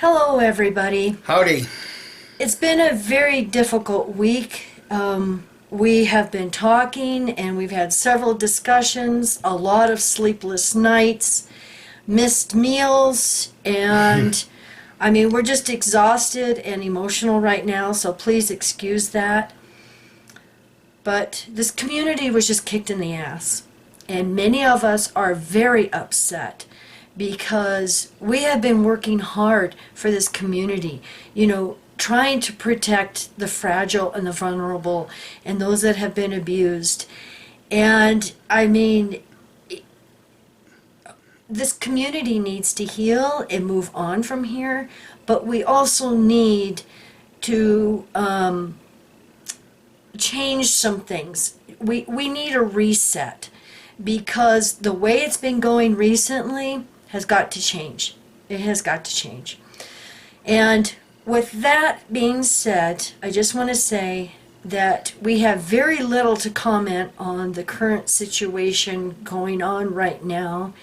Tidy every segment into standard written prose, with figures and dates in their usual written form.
Hello, everybody. Howdy. It's been a very difficult week. We have been talking and we've had several discussions, a lot of sleepless nights, missed meals, and we're just exhausted and emotional right now, so please excuse that. But this community was just kicked in the ass, and many of us are very upset because we have been working hard for this community, trying to protect the fragile and the vulnerable and those that have been abused. And this community needs to heal and move on from here, but we also need to change some things. We need a reset because the way it's been going recently has got to change. It has got to change. And with that being said, I just want to say that we have very little to comment on the current situation going on right now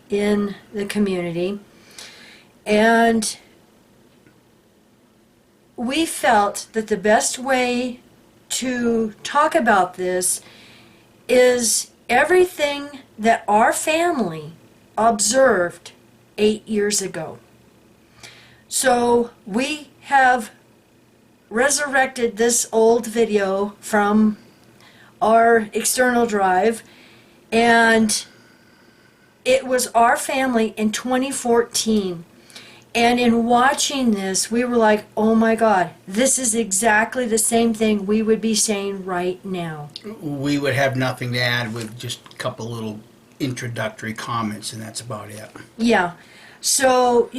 in the community. And we felt that the best way to talk about this is everything that our family observed 8 years ago. So we have resurrected this old video from our external drive, and it was our family in 2014. And in watching this, we were like, oh my God, this is exactly the same thing we would be saying right now. We would have nothing to add with just a couple little introductory comments, and that's about it. Yeah. So,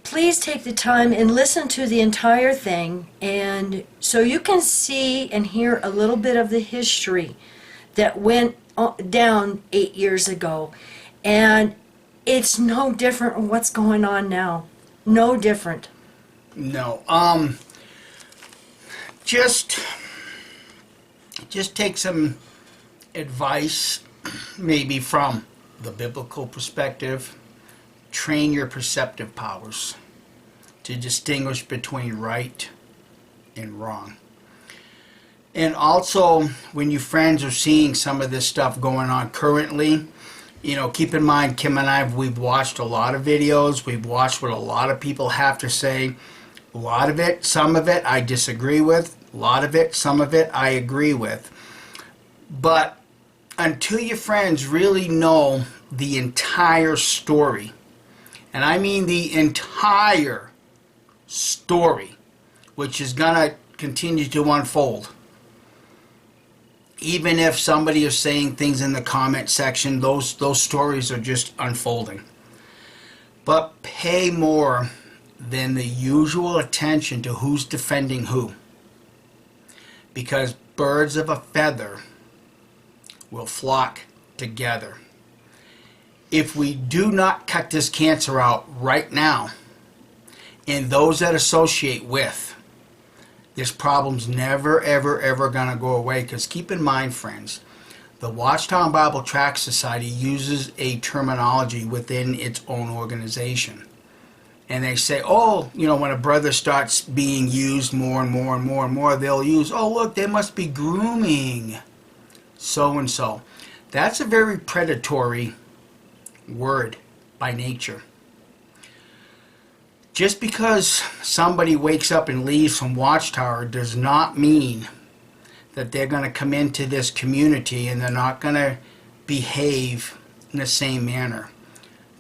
please take the time and listen to the entire thing, and so you can see and hear a little bit of the history that went down 8 years ago. And it's no different from what's going on now. No different. No. Just take some advice, maybe from the biblical perspective. Train your perceptive powers to distinguish between right and wrong. And also, when your friends are seeing some of this stuff going on currently, keep in mind, Kim and I, we've watched a lot of videos. We've watched what a lot of people have to say. A lot of it, some of it, I disagree with. A lot of it, some of it, I agree with. But until your friends really know the entire story, and I mean the entire story, which is going to continue to unfold. Even if somebody is saying things in the comment section, those stories are just unfolding. But pay more than the usual attention to who's defending who. Because birds of a feather will flock together. If we do not cut this cancer out right now, and those that associate with, this problem's never, ever, ever going to go away. Because keep in mind, friends, the Watchtower Bible Tract Society uses a terminology within its own organization. And they say, when a brother starts being used more and more and more and more, they'll use, look, they must be grooming so-and-so. That's a very predatory word by nature. Just because somebody wakes up and leaves from Watchtower does not mean that they're going to come into this community and they're not going to behave in the same manner.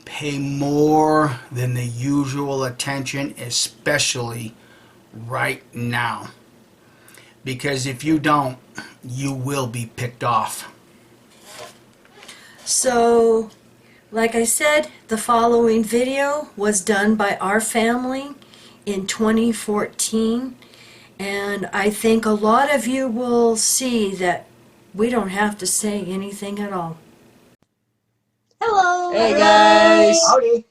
Pay more than the usual attention, especially right now. Because if you don't, you will be picked off. So, like I said, the following video was done by our family in 2014, and I think a lot of you will see that we don't have to say anything at all. Hello. Hey guys. Howdy.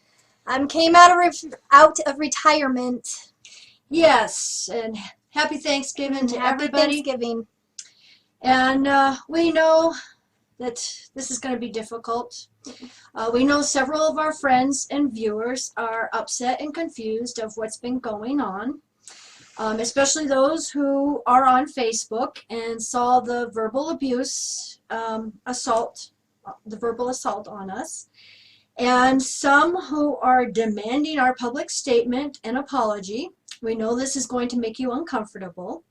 Came out of retirement. Yes, and happy Thanksgiving to Happy everybody. Thanksgiving. And we know that this is going to be difficult. We know several of our friends and viewers are upset and confused of what's been going on, especially those who are on Facebook and saw the verbal abuse, assault, the verbal assault on us, and some who are demanding our public statement and apology. We know this is going to make you uncomfortable.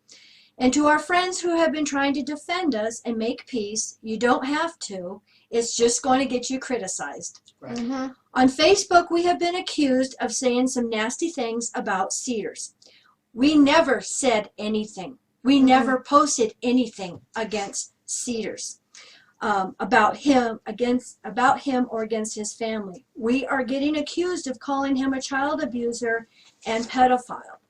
And to our friends who have been trying to defend us and make peace, you don't have to. It's just going to get you criticized. Right. Mm-hmm. On Facebook, we have been accused of saying some nasty things about Cedars. We never said anything. We never posted anything against Cedars, about him or against his family. We are getting accused of calling him a child abuser and pedophile.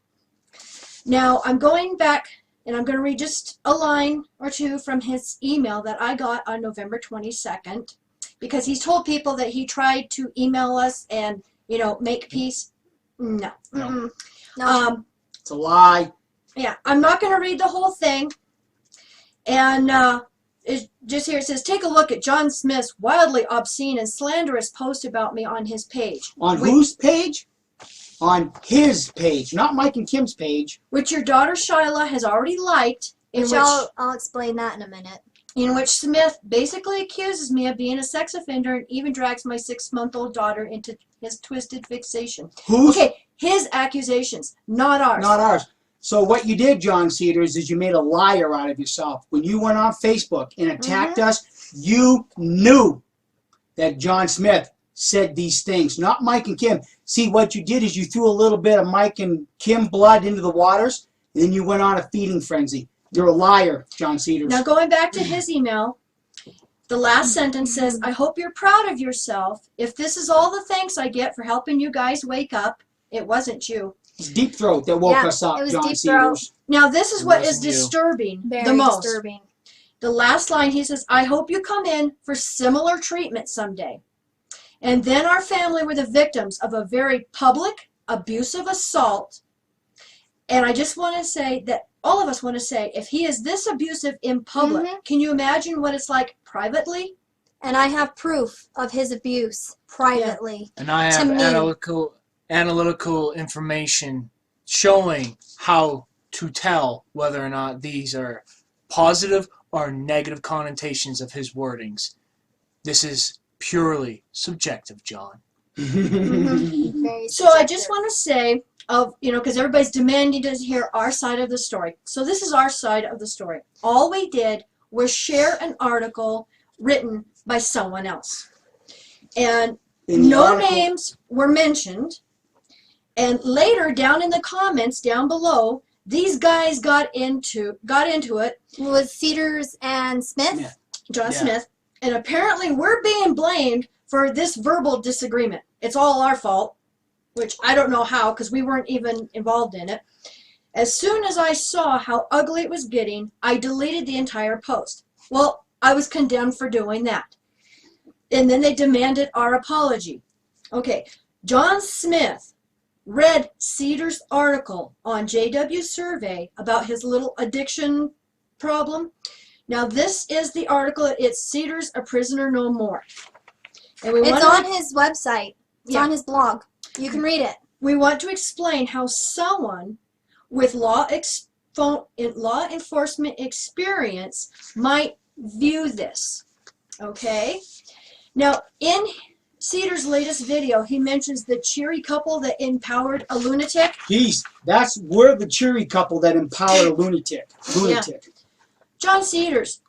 Now, I'm going back, and I'm going to read just a line or two from his email that I got on November 22nd, because he's told people that he tried to email us and, make peace. No. No. No. It's a lie. Yeah, I'm not going to read the whole thing. And it just here it says, take a look at John Smith's wildly obscene and slanderous post about me on his page. On whose page? On his page, not Mike and Kim's page. Which your daughter Shyla has already liked, I'll explain that in a minute. in which Smith basically accuses me of being a sex offender and even drags my 6-month-old daughter into his twisted fixation. Who's? Okay, his accusations, not ours. Not ours. So what you did, John Cedars, is you made a liar out of yourself. When you went on Facebook and attacked us, you knew that John Smith said these things, not Mike and Kim. See, what you did is you threw a little bit of Mike and Kim blood into the waters, and then you went on a feeding frenzy. You're a liar, John Cedars. Now, going back to his email, the last sentence says, I hope you're proud of yourself. If this is all the thanks I get for helping you guys wake up, it wasn't you. It's Deep Throat that woke us up, it was John Deep Throat. Cedars. Now, this is what is wasn't you. disturbing Very the most. disturbing. The last line, he says, I hope you come in for similar treatment someday. And then our family were the victims of a very public, abusive assault. And I just want to say that all of us want to say, if he is this abusive in public, can you imagine what it's like privately? And I have proof of his abuse privately. And I To have me. analytical information showing how to tell whether or not these are positive or negative connotations of his wordings. This is purely subjective, John. Very So I just subjective. want to say, because everybody's demanding to hear our side of the story. So this is our side of the story. All we did was share an article written by someone else. And In the no article- names were mentioned. And later, down in the comments down below, these guys got into it, Was Cedars and Smith? Smith. John Yeah. Smith, and apparently we're being blamed for this verbal disagreement. It's all our fault, which I don't know how, because we weren't even involved in it. As soon as I saw how ugly it was getting, I deleted the entire post. Well, I was condemned for doing that. And then they demanded our apology. Okay, John Smith read Cedar's article on JW Survey about his little addiction problem. Now, this is the article. It's Cedar's A Prisoner No More. And we It's want on his website. It's Yeah. on his blog. You can read it. we want to explain how someone with law enforcement experience might view this. Okay? Now, in Cedar's latest video, he mentions the cheery couple that empowered a lunatic. We're the cheery couple that empowered a lunatic. John Cedars,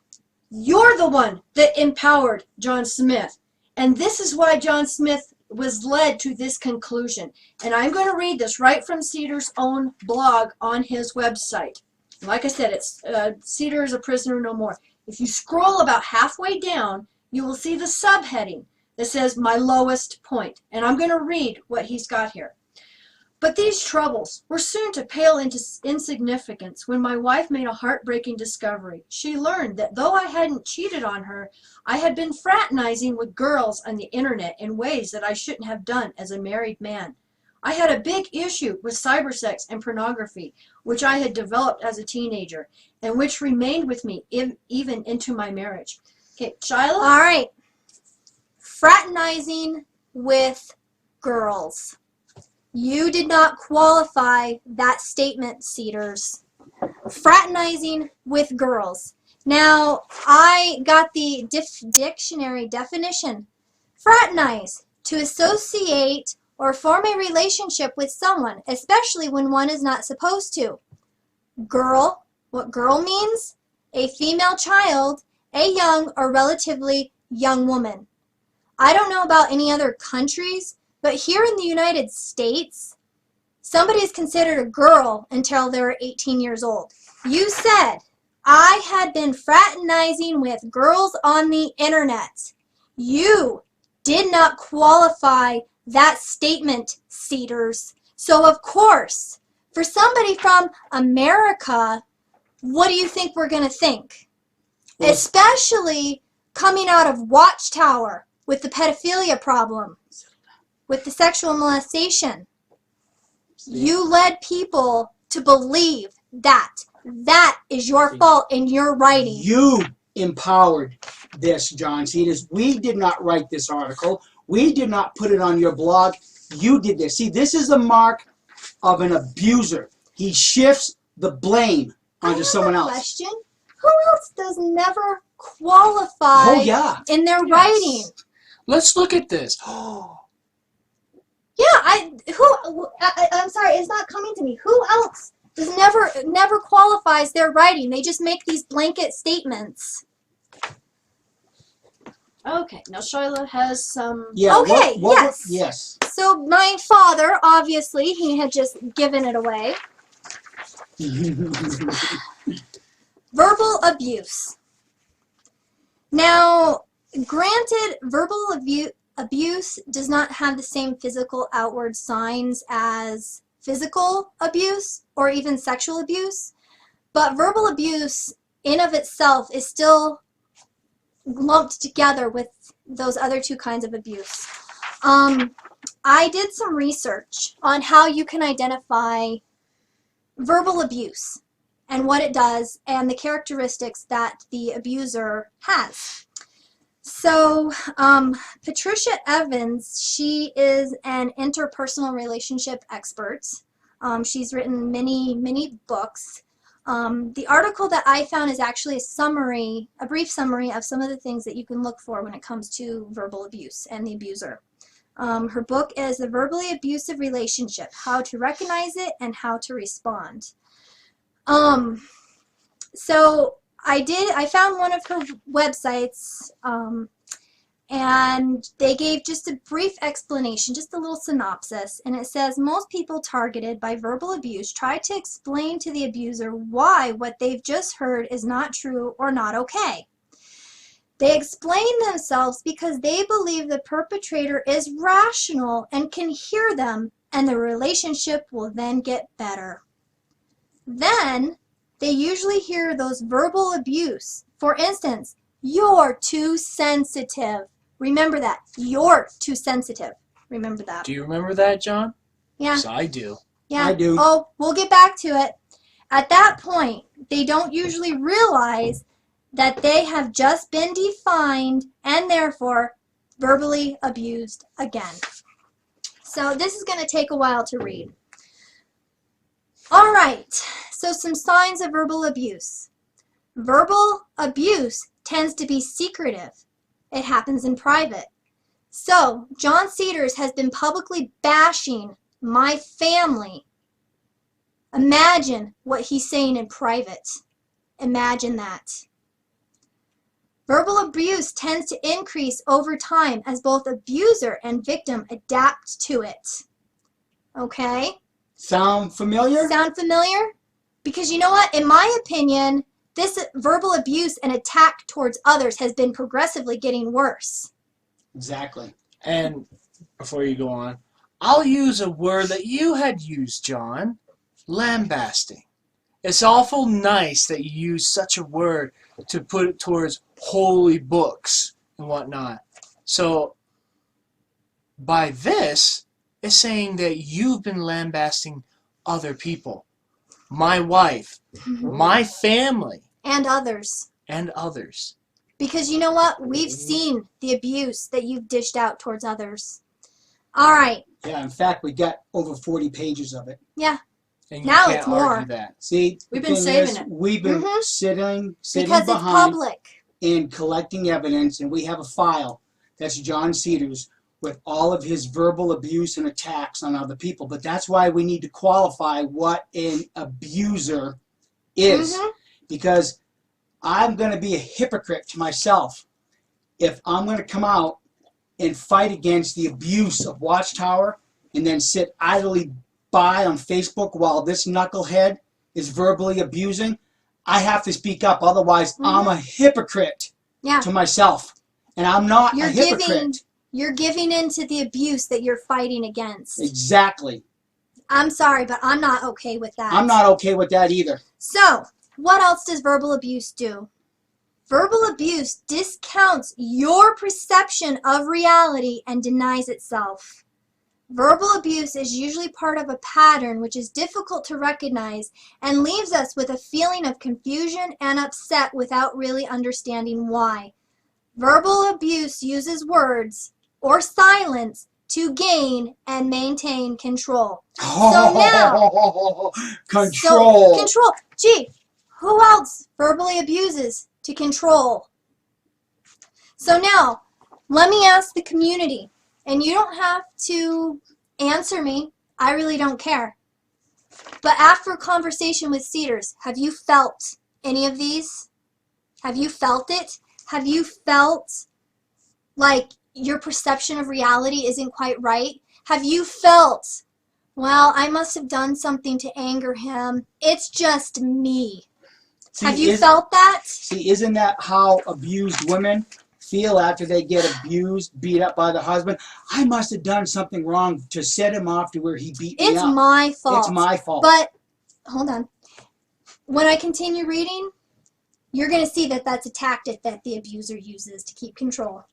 you're the one that empowered John Smith. And this is why John Smith was led to this conclusion. And I'm going to read this right from Cedar's own blog on his website. Like I said, it's Cedars, A Prisoner No More. If you scroll about halfway down, you will see the subheading that says My Lowest Point. And I'm going to read what he's got here. But these troubles were soon to pale into insignificance when my wife made a heartbreaking discovery. She learned that though I hadn't cheated on her, I had been fraternizing with girls on the internet in ways that I shouldn't have done as a married man. I had a big issue with cybersex and pornography, which I had developed as a teenager, and which remained with me even into my marriage. Okay, Shyla? All right. Fraternizing with girls. You did not qualify that statement, Cedars. Fraternizing with girls. Now, I got the dictionary definition. Fraternize, to associate or form a relationship with someone, especially when one is not supposed to. Girl, what girl means? A female child, a young or relatively young woman. I don't know about any other countries, but here in the United States, somebody is considered a girl until they're 18 years old. You said, I had been fraternizing with girls on the internet. You did not qualify that statement, Cedars. So of course, for somebody from America, what do you think we're going to think? Well, Especially coming out of Watchtower with the pedophilia problem, with the sexual molestation. You led people to believe that is your fault in your writing. You empowered this, John Cedars. We did not write this article. We did not put it on your blog. You did this. See, this is the mark of an abuser. He shifts the blame onto someone else. Question: who else does never qualify Oh, yeah. in their Yes. writing? Let's look at this. Yeah, I'm sorry, it's not coming to me. Who else does never qualifies their writing? They just make these blanket statements. Okay, now Shyla has some. Yeah. Okay, yes. Yes. So my father, obviously, he had just given it away. Verbal abuse. Now, granted, verbal abuse does not have the same physical outward signs as physical abuse or even sexual abuse, but verbal abuse in of itself is still lumped together with those other two kinds of abuse. I did some research on how you can identify verbal abuse and what it does and the characteristics that the abuser has. So, Patricia Evans, she is an interpersonal relationship expert. She's written many books. The article that I found is actually a brief summary of some of the things that you can look for when it comes to verbal abuse and the abuser. Her book is The Verbally Abusive Relationship, How to Recognize It and How to Respond. So I found one of her websites, and they gave just a brief explanation, just a little synopsis, and it says, most people targeted by verbal abuse try to explain to the abuser why what they've just heard is not true or not okay. They explain themselves because they believe the perpetrator is rational and can hear them, and the relationship will then get better. Then, they usually hear those verbal abuse. For instance, you're too sensitive. Remember that. You're too sensitive. Remember that. Do you remember that, John? Yeah. Yes, I do. Yeah. I do. Oh, we'll get back to it. At that point, they don't usually realize that they have just been defined and therefore verbally abused again. So this is going to take a while to read. All right, so some signs of verbal abuse. Verbal abuse tends to be secretive. It happens in private. So John Cedars has been publicly bashing my family. Imagine what he's saying in private. Imagine that. Verbal abuse tends to increase over time as both abuser and victim adapt to it. Okay? Sound familiar? Sound familiar? Because you know what? In my opinion, this verbal abuse and attack towards others has been progressively getting worse. Exactly. And before you go on, I'll use a word that you had used, John. Lambasting. It's awful nice that you use such a word to put it towards holy books and whatnot. So, by this, it's saying that you've been lambasting other people. My wife, my family, And others. and others. Because you know what? We've seen the abuse that you've dished out towards others. All right. Yeah, in fact, we got over 40 pages of it. Yeah. And you Now can't it's more. argue that. See, We've the been thing saving is, it. we've been Mhm. sitting Because it's behind public. and collecting evidence, and we have a file that's John Cedars with all of his verbal abuse and attacks on other people. But that's why we need to qualify what an abuser is. Mhm. Because I'm going to be a hypocrite to myself if I'm going to come out and fight against the abuse of Watchtower and then sit idly by on Facebook while this knucklehead is verbally abusing. I have to speak up, otherwise I'm a hypocrite Yeah. to myself. And I'm not You're a hypocrite. You're giving in to the abuse that you're fighting against. Exactly. I'm sorry, but I'm not okay with that. I'm not okay with that either. So, what else does verbal abuse do? Verbal abuse discounts your perception of reality and denies itself. Verbal abuse is usually part of a pattern which is difficult to recognize and leaves us with a feeling of confusion and upset without really understanding why. Verbal abuse uses words or silence to gain and maintain control. So now, control. Control. Gee, who else verbally abuses to control? So now, let me ask the community, and you don't have to answer me. I really don't care. But after a conversation with Cedars, have you felt any of these? Have you felt it? Have you felt like your perception of reality isn't quite right? Have you felt, well, I must have done something to anger him. It's just me. See, Have you felt that? See, isn't that how abused women feel after they get abused, beat up by the husband? I must have done something wrong to set him off to where he beat me It's up. my fault. It's my fault. But, hold on. When I continue reading, you're going to see that that's a tactic that the abuser uses to keep control.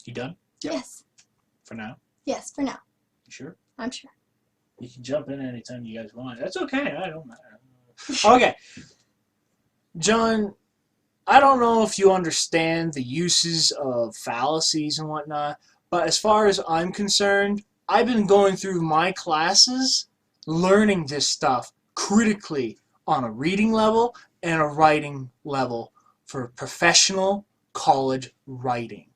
You done? Yep. Yes. For now? Yes, for now. You sure? I'm sure. You can jump in anytime you guys want. That's okay. I don't matter. Okay. John, I don't know if you understand the uses of fallacies and whatnot, but as far as I'm concerned, I've been going through my classes learning this stuff critically on a reading level and a writing level for professional college writing.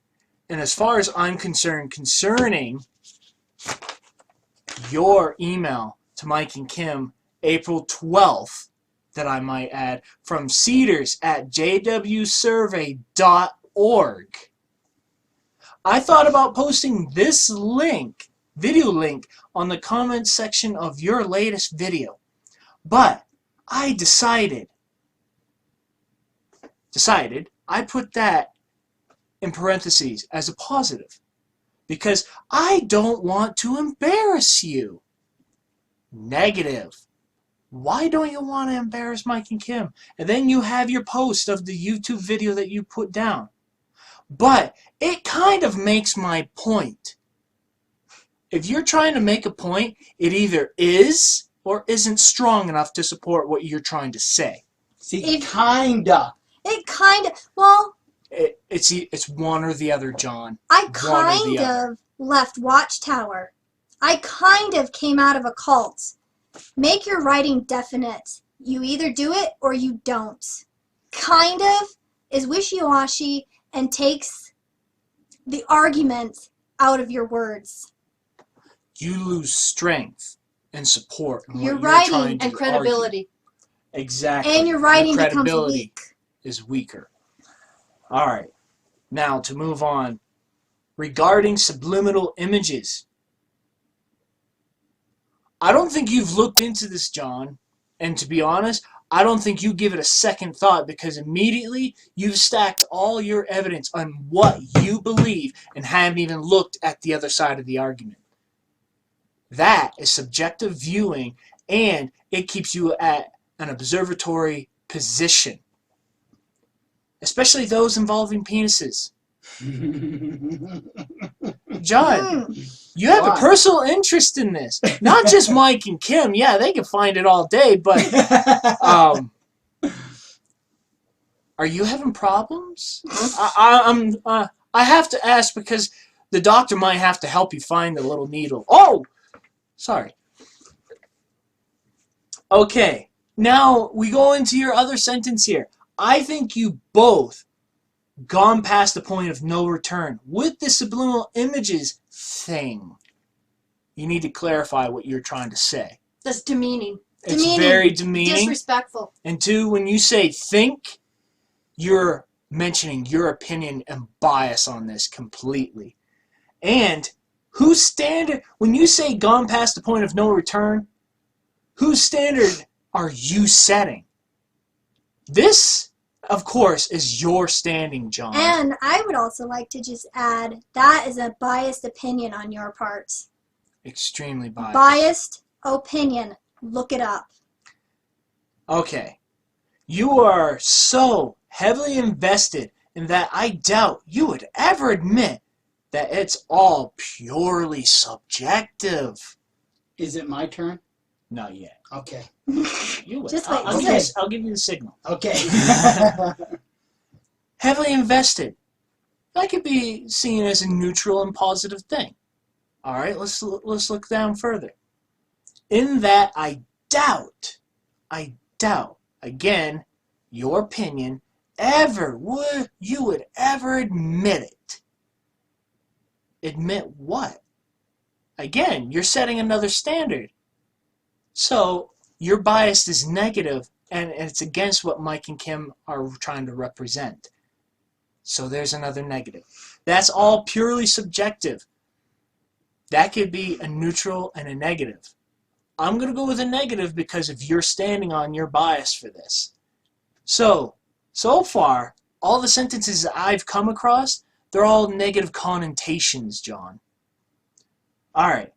And as far as I'm concerned, concerning your email to Mike and Kim, April 12th, that I might add, from cedars@jwsurvey.org, I thought about posting this link, video link, on the comments section of your latest video. But I decided I put that in parentheses as a positive because I don't want to embarrass you. Negative. Why don't you want to embarrass Mike and Kim? And then you have your post of the YouTube video that you put down. But it kind of makes my point. If you're trying to make a point, it either is or isn't strong enough to support what you're trying to say. See, It kinda. Well, It's one or the other, John. I One or kind the other. of left Watchtower. I kind of came out of a cult. Make your writing definite. You either do it or you don't. Kind of is wishy-washy and takes the argument out of your words. You lose strength and support in Your what you're writing trying to And credibility. argue. Exactly. And your writing becomes credibility weak. is weaker. All right. Now to move on. Regarding subliminal images. I don't think you've looked into this, John. And to be honest, I don't think you give it a second thought because immediately you've stacked all your evidence on what you believe and haven't even looked at the other side of the argument. That is subjective viewing, and it keeps you at an observatory position, especially those involving penises. John, you have a Why? personal interest in this. Not just Mike and Kim. Yeah, they can find it all day, but are Are you having problems? I have to ask because the doctor might have to help you find the little needle. Oh, sorry. Okay, now we go into your other sentence here. I think you both gone past the point of no return with the subliminal images thing. You need to clarify what you're trying to say. That's demeaning. It's very demeaning. Disrespectful. And two, when you say think, you're mentioning your opinion and bias on this completely. And whose standard, when you say gone past the point of no return, whose standard are you setting? This, of course, is your standing, John. And I would also like to just add, that is a biased opinion on your part. Extremely biased. Biased opinion. Look it up. Okay. You are so heavily invested in that I doubt you would ever admit that it's all purely subjective. Is it my turn? Not yet. Okay. You would. Just wait, I'll, just I'll give you the signal. Okay. Heavily invested. That could be seen as a neutral and positive thing. All right, let's look down further. In that I doubt, again, your opinion, you would ever admit it. Admit what? Again, you're setting another standard. So your bias is negative, and it's against what Mike and Kim are trying to represent. So there's another negative. That's all purely subjective. That could be a neutral and a negative. I'm going to go with a negative because of your standing on your bias for this. So far, all the sentences that I've come across, they're all negative connotations, John. All right.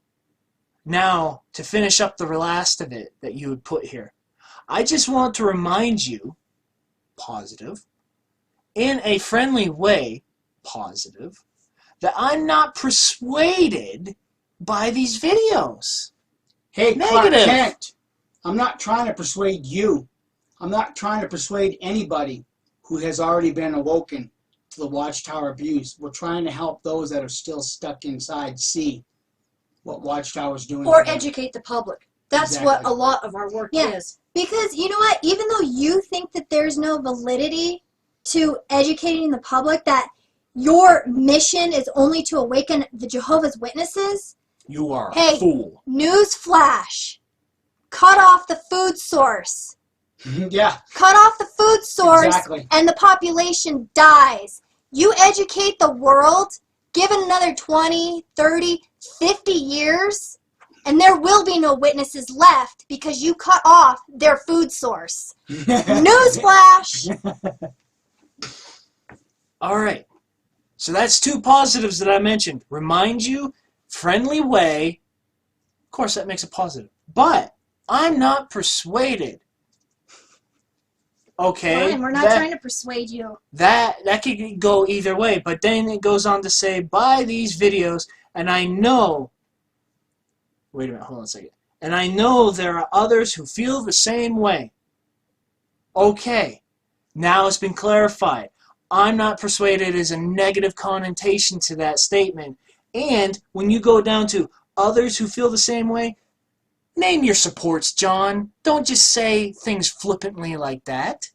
Now, to finish up the last of it that you would put here, I just want to remind you, positive, in a friendly way, positive, that I'm not persuaded by these videos. Hey, Clark Negative. Kent, I'm not trying to persuade you. I'm not trying to persuade anybody who has already been awoken to the Watchtower abuse. We're trying to help those that are still stuck inside see what Watchtower is doing. Or to them. educate the public. That's Exactly. what a lot of our work Yeah. is. Because you know what? Even though you think that there's no validity to educating the public, that your mission is only to awaken the Jehovah's Witnesses, You are Hey. a fool. news flash. Cut off the food source. Yeah, Cut off the food source exactly. and the population dies. You educate the world, given another 20, 30, 50 years, and there will be no witnesses left because you cut off their food source. Newsflash! All right. So that's two positives that I mentioned. Remind you, friendly way. Of course, that makes it positive. But I'm not persuaded. Okay. Fine, we're not trying to persuade you. That could go either way. But then it goes on to say, buy these videos, and I know. Wait a minute. Hold on a second. And I know there are others who feel the same way. Okay. Now it's been clarified. I'm not persuaded is a negative connotation to that statement. And when you go down to others who feel the same way, name your supports, John. Don't just say things flippantly like that.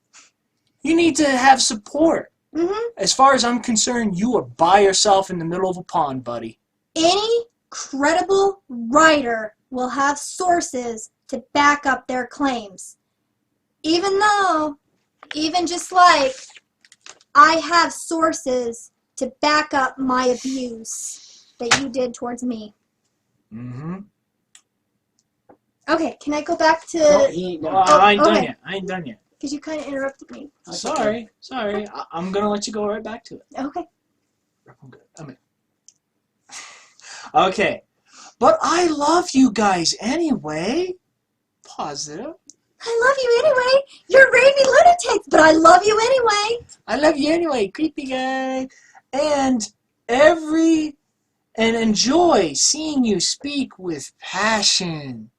You need to have support. Mm-hmm. As far as I'm concerned, you are by yourself in the middle of a pond, buddy. Any credible writer will have sources to back up their claims. Even just like I have sources to back up my abuse that you did towards me. Mm-hmm. Okay, can I go back to... No, he ain't done. I ain't done okay. yet. I ain't done yet. Because you kind of interrupted me. Sorry. I'm going to let you go right back to it. Okay. I'm good. I'm in. Okay. But I love you guys anyway. Positive. I love you anyway. You're raving lunatics, but I love you anyway. I love you anyway, creepy guy. And enjoy seeing you speak with passion.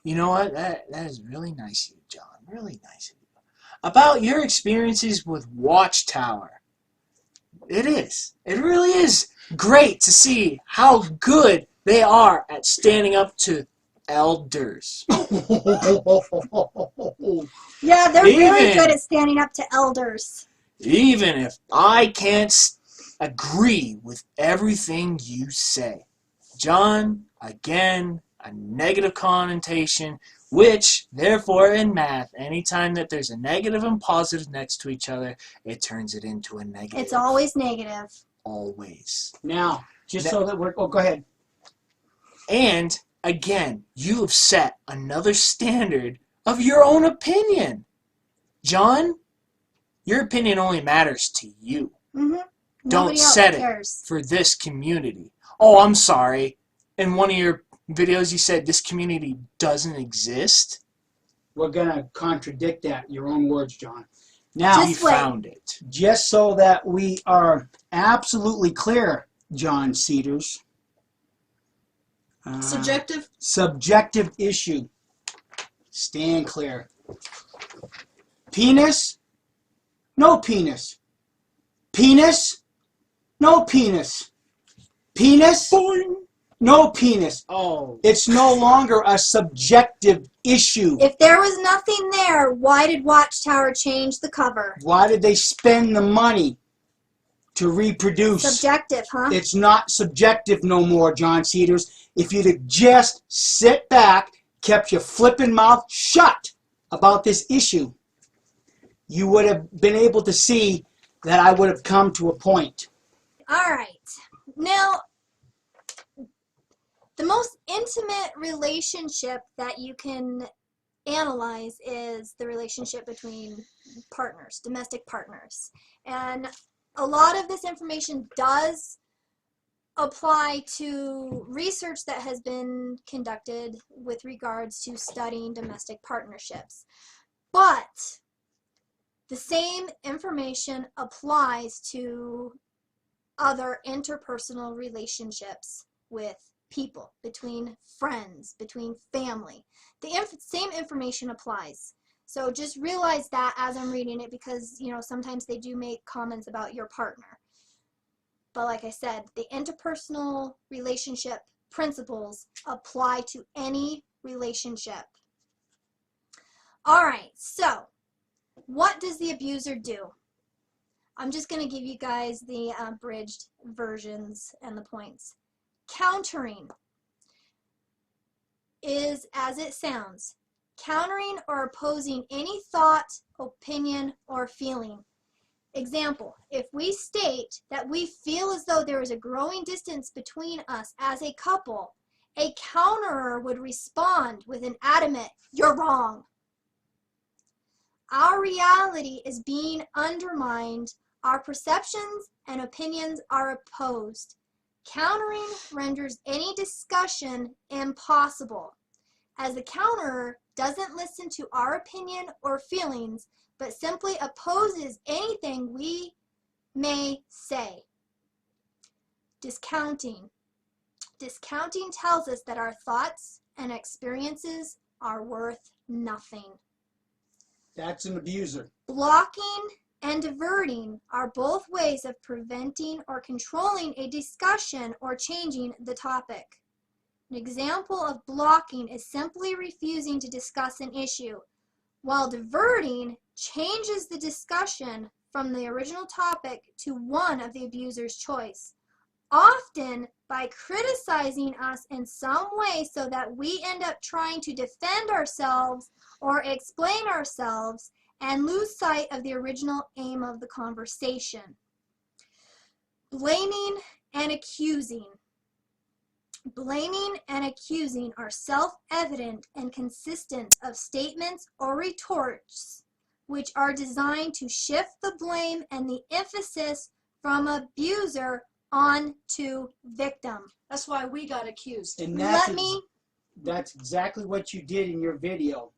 You know what? That is really nice of you, John. Really nice of you. about your experiences with Watchtower. It is. It really is great to see how good they are at standing up to elders. Yeah, they're very Even- good at standing up to elders. Even if I can't agree with everything you say. John, again, a negative connotation, which, therefore, in math, anytime that there's a negative and positive next to each other, it turns it into a negative. It's always negative. Always. Now, just so that we're... Oh, go ahead. And, again, you have set another standard of your own opinion. John, your opinion only matters to you. Mm-hmm. Don't Nobody else set cares. it for this community. Oh, I'm sorry. In one of your videos, you said this community doesn't exist. We're going to contradict that, your own words, John. Now, We Just wait. found it. just so that we are absolutely clear, John Cedars. Subjective? Subjective issue. Stand clear. Penis? No penis. Penis? No penis. Penis? Boing. No penis. Oh. It's no longer a subjective issue. If there was nothing there, why did Watchtower change the cover? Why did they spend the money to reproduce? Subjective, huh? It's not subjective no more, John Cedars. If you'd have just sit back, kept your flipping mouth shut about this issue, you would have been able to see that I would have come to a point. All right. Now, the most intimate relationship that you can analyze is the relationship between partners, domestic partners. And a lot of this information does apply to research that has been conducted with regards to studying domestic partnerships. But the same information applies to other interpersonal relationships with people, between friends, between family. The same information applies. So just realize that as I'm reading it, because, you know, sometimes they do make comments about your partner. But like I said, the interpersonal relationship principles apply to any relationship. All right, so what does the abuser do? I'm just going to give you guys the abridged versions and the points. Countering is as it sounds. Countering or opposing any thought, opinion, or feeling. Example, if we state that we feel as though there is a growing distance between us as a couple, a counterer would respond with an adamant, "You're wrong." Our reality is being undermined. Our perceptions and opinions are opposed. Countering renders any discussion impossible, as the counterer doesn't listen to our opinion or feelings, but simply opposes anything we may say. Discounting. Discounting tells us that our thoughts and experiences are worth nothing. That's an abuser. Blocking and diverting are both ways of preventing or controlling a discussion or changing the topic. An example of blocking is simply refusing to discuss an issue, while diverting changes the discussion from the original topic to one of the abuser's choice, often by criticizing us in some way so that we end up trying to defend ourselves or explain ourselves and lose sight of the original aim of the conversation. Blaming and accusing. Blaming and accusing are self-evident and consistent of statements or retorts which are designed to shift the blame and the emphasis from abuser on to victim. That's why we got accused. And that's exactly what you did in your video.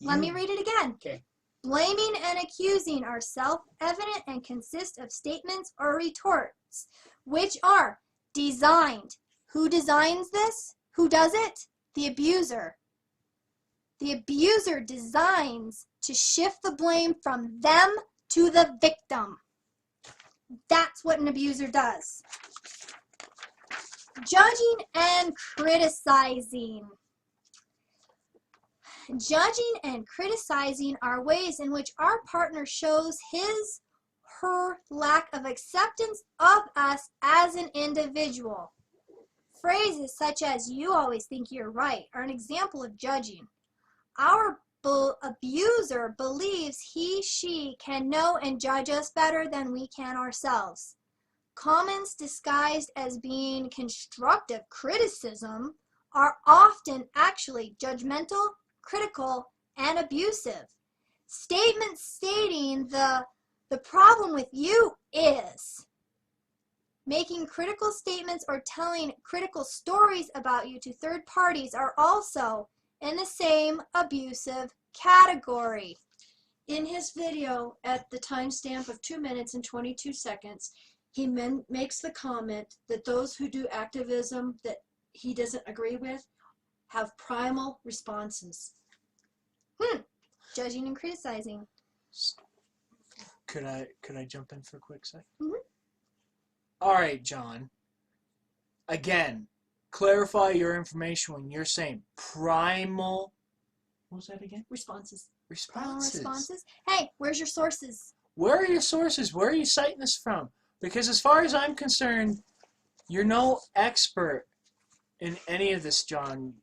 Let me read it again. Okay. Blaming and accusing are self-evident and consist of statements or retorts, which are designed. Who designs this? Who does it? The abuser. The abuser designs to shift the blame from them to the victim. That's what an abuser does. Judging and criticizing. Judging and criticizing are ways in which our partner shows her lack of acceptance of us as an individual. Phrases such as, "you always think you're right," are an example of judging. Our abuser believes she can know and judge us better than we can ourselves. Comments disguised as being constructive criticism are often actually judgmental, critical, and abusive. Statements stating the problem with you is. Making critical statements or telling critical stories about you to third parties are also in the same abusive category. In his video at the timestamp of 2 minutes and 22 seconds, he makes the comment that those who do activism that he doesn't agree with have primal responses. Judging and criticizing. Could I jump in for a quick sec? Mhm. All right, John. Again, clarify your information when you're saying primal. What was that again? Responses. Primal Responses. responses. Hey, where's your sources? Where are your sources? Where are you citing this from? Because as far as I'm concerned, you're no expert in any of this, John.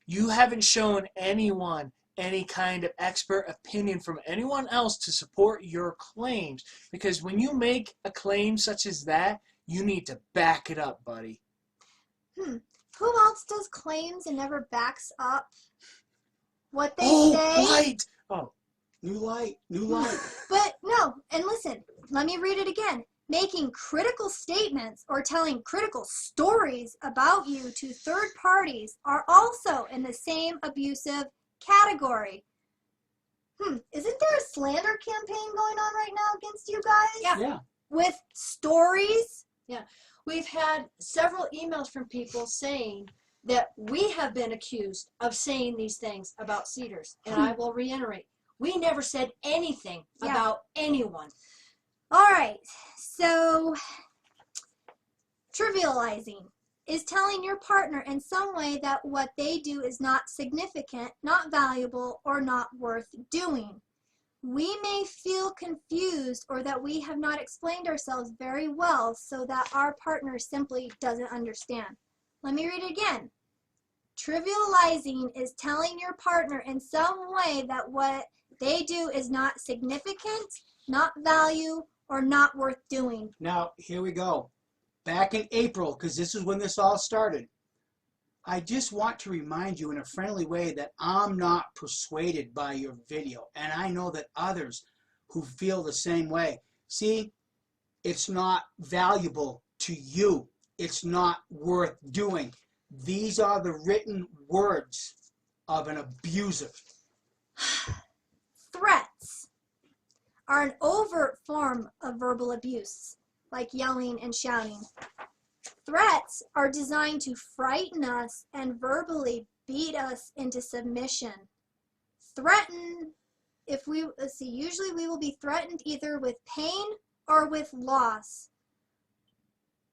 You haven't shown anyone any kind of expert opinion from anyone else to support your claims. Because when you make a claim such as that, you need to back it up, buddy. Who else does claims and never backs up what they say? Right. Oh, New light, new light. But no, and listen, let me read it again. Making critical statements or telling critical stories about you to third parties are also in the same abusive category. Isn't there a slander campaign going on right now against you guys? Yeah. With stories? We've had several emails from people saying that we have been accused of saying these things about Cedars. And I will reiterate, we never said anything about anyone. All right, so trivializing is telling your partner in some way that what they do is not significant, not valuable, or not worth doing. We may feel confused or that we have not explained ourselves very well so that our partner simply doesn't understand. Let me read it again. Trivializing is telling your partner in some way that what they do is not significant, not value, or not worth doing. Now, here we go. Back in April, because this is when this all started, I just want to remind you in a friendly way that I'm not persuaded by your video. And I know that others who feel the same way. See, it's not valuable to you. It's not worth doing. These are the written words of an abuser. Threats are an overt form of verbal abuse, like yelling and shouting. Threats are designed to frighten us and verbally beat us into submission. Usually we will be threatened either with pain or with loss.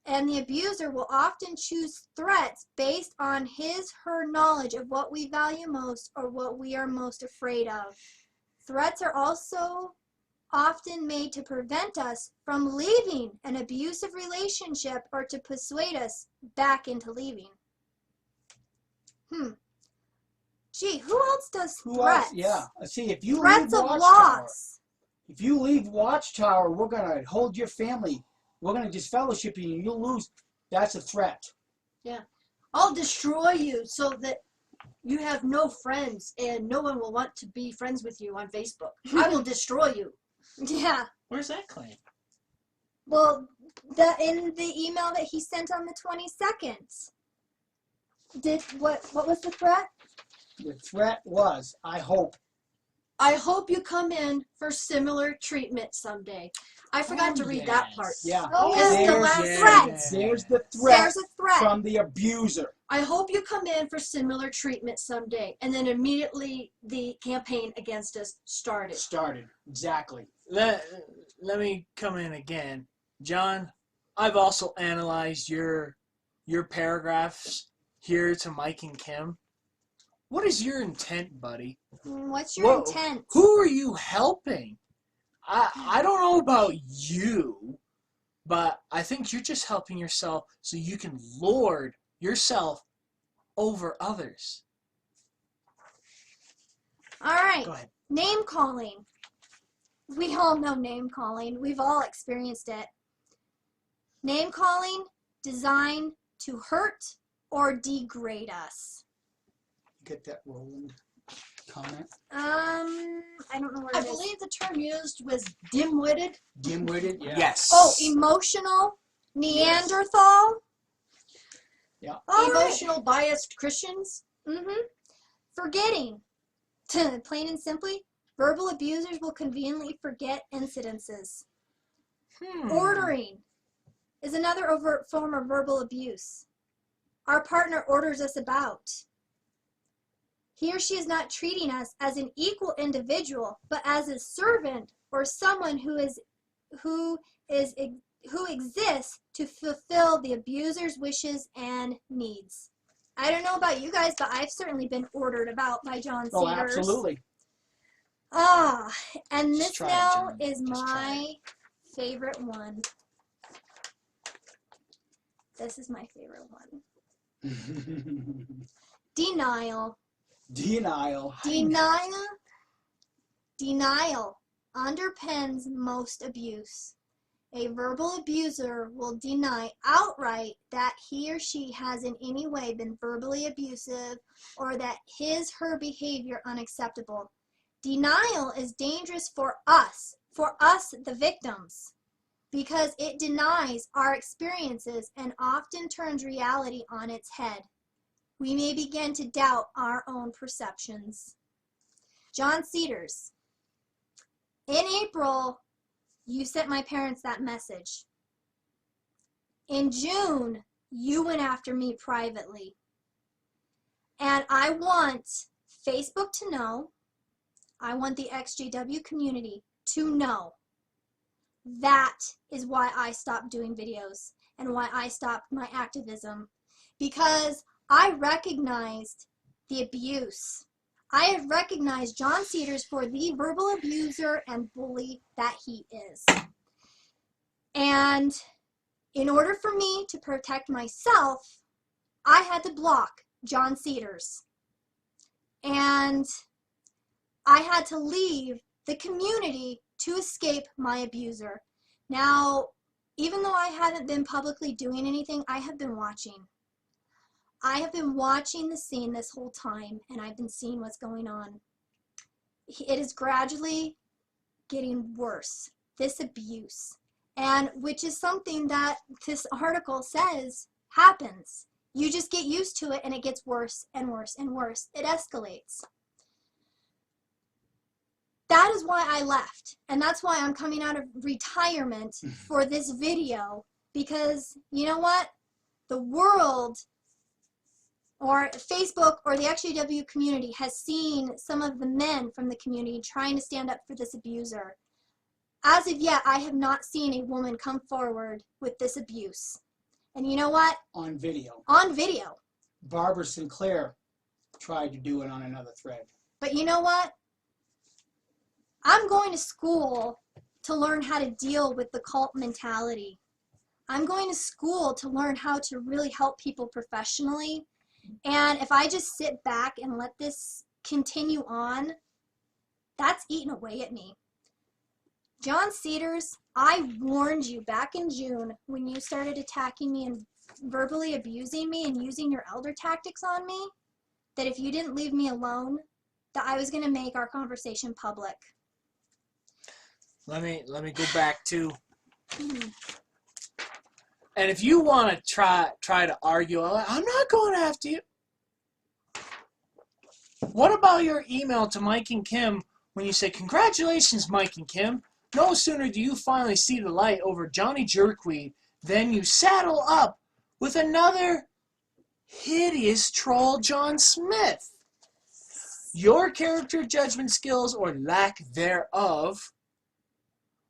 And the abuser will often choose threats based on her knowledge of what we value most or what we are most afraid of. Threats are also often made to prevent us from leaving an abusive relationship or to persuade us back into leaving. Gee, who else does threats? Yeah. See, if you Threats leave of Watchtower, loss. if you leave Watchtower, we're going to hold your family. We're going to disfellowship you and you'll lose. That's a threat. Yeah. I'll destroy you so that you have no friends and no one will want to be friends with you on Facebook. I will destroy you. Yeah. where's that claim? Well, in the email that he sent on the 22nd. What was the threat? The threat was, I hope you come in for similar treatment someday. I forgot to read that part. Yeah. Oh, There's the there's last threat. There's the threat There's a threat. from the abuser. I hope you come in for similar treatment someday. And then immediately the campaign against us started. Started. Exactly. Let me come in again. John, I've also analyzed your paragraphs here to Mike and Kim. What is your intent, buddy? What's your intent? Who are you helping? I don't know about you, but I think you're just helping yourself so you can lord yourself over others. All right. Go ahead. Name calling. We all know name calling. We've all experienced it. Name calling designed to hurt or degrade us. Get that Roland comment? I don't know where I it is. believe the term used was dim-witted. Dim-witted? Yeah. Yes. Oh, emotional, Neanderthal. Yeah. All right. Emotional biased Christians. Forgetting. Plain and simply, verbal abusers will conveniently forget incidences. Ordering is another overt form of verbal abuse. Our partner orders us about. He or she is not treating us as an equal individual, but as a servant or someone who exists to fulfill the abuser's wishes and needs. I don't know about you guys, but I've certainly been ordered about by John Cedars. Oh, absolutely. And Just this try it, now John. is Just try my favorite one. This is my favorite one. Denial. Denial. Denial underpins most abuse. A verbal abuser will deny outright that he or she has in any way been verbally abusive or that her behavior unacceptable. Denial is dangerous for us, the victims, because it denies our experiences and often turns reality on its head. We may begin to doubt our own perceptions. John Cedars. In April, you sent my parents that message. In June, you went after me privately. And I want Facebook to know, I want the XJW community to know. That is why I stopped doing videos and why I stopped my activism. Because I recognized the abuse. I have recognized John Cedars for the verbal abuser and bully that he is. And in order for me to protect myself, I had to block John Cedars. And I had to leave the community to escape my abuser. Now, even though I haven't been publicly doing anything, I have been watching. I have been watching the scene this whole time, and I've been seeing what's going on. It is gradually getting worse, this abuse, and which is something that this article says happens. You just get used to it, and it gets worse and worse and worse. It escalates. That is why I left, and that's why I'm coming out of retirement for this video, because you know what? The world or Facebook or the XJW community has seen some of the men from the community trying to stand up for this abuser. As of yet, I have not seen a woman come forward with this abuse. And you know what? On video. On video. Barbara Sinclair tried to do it on another thread. But you know what? I'm going to school to learn how to deal with the cult mentality. I'm going to school to learn how to really help people professionally. And if I just sit back and let this continue on, that's eating away at me. John Cedars, I warned you back in June when you started attacking me and verbally abusing me and using your elder tactics on me, that if you didn't leave me alone, that I was going to make our conversation public. Let me go back to. And if you want to try to argue, I'm not going after you. What about your email to Mike and Kim when you say, "Congratulations, Mike and Kim. No sooner do you finally see the light over Johnny Jerkweed than you saddle up with another hideous troll John Smith. Your character judgment skills, or lack thereof,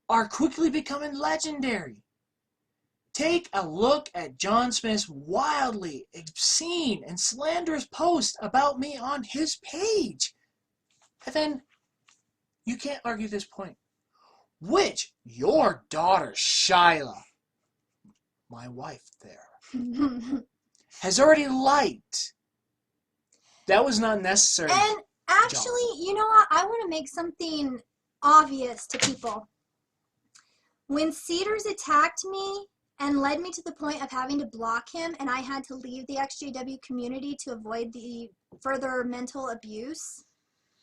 are quickly becoming legendary. Take a look at John Smith's wildly obscene and slanderous post about me on his page. And then you can't argue this point, which your daughter Shyla, my wife there, has already liked. That was not necessary. And actually, you know what? I want to make something obvious to people. When Cedars attacked me and led me to the point of having to block him, and I had to leave the XJW community to avoid the further mental abuse,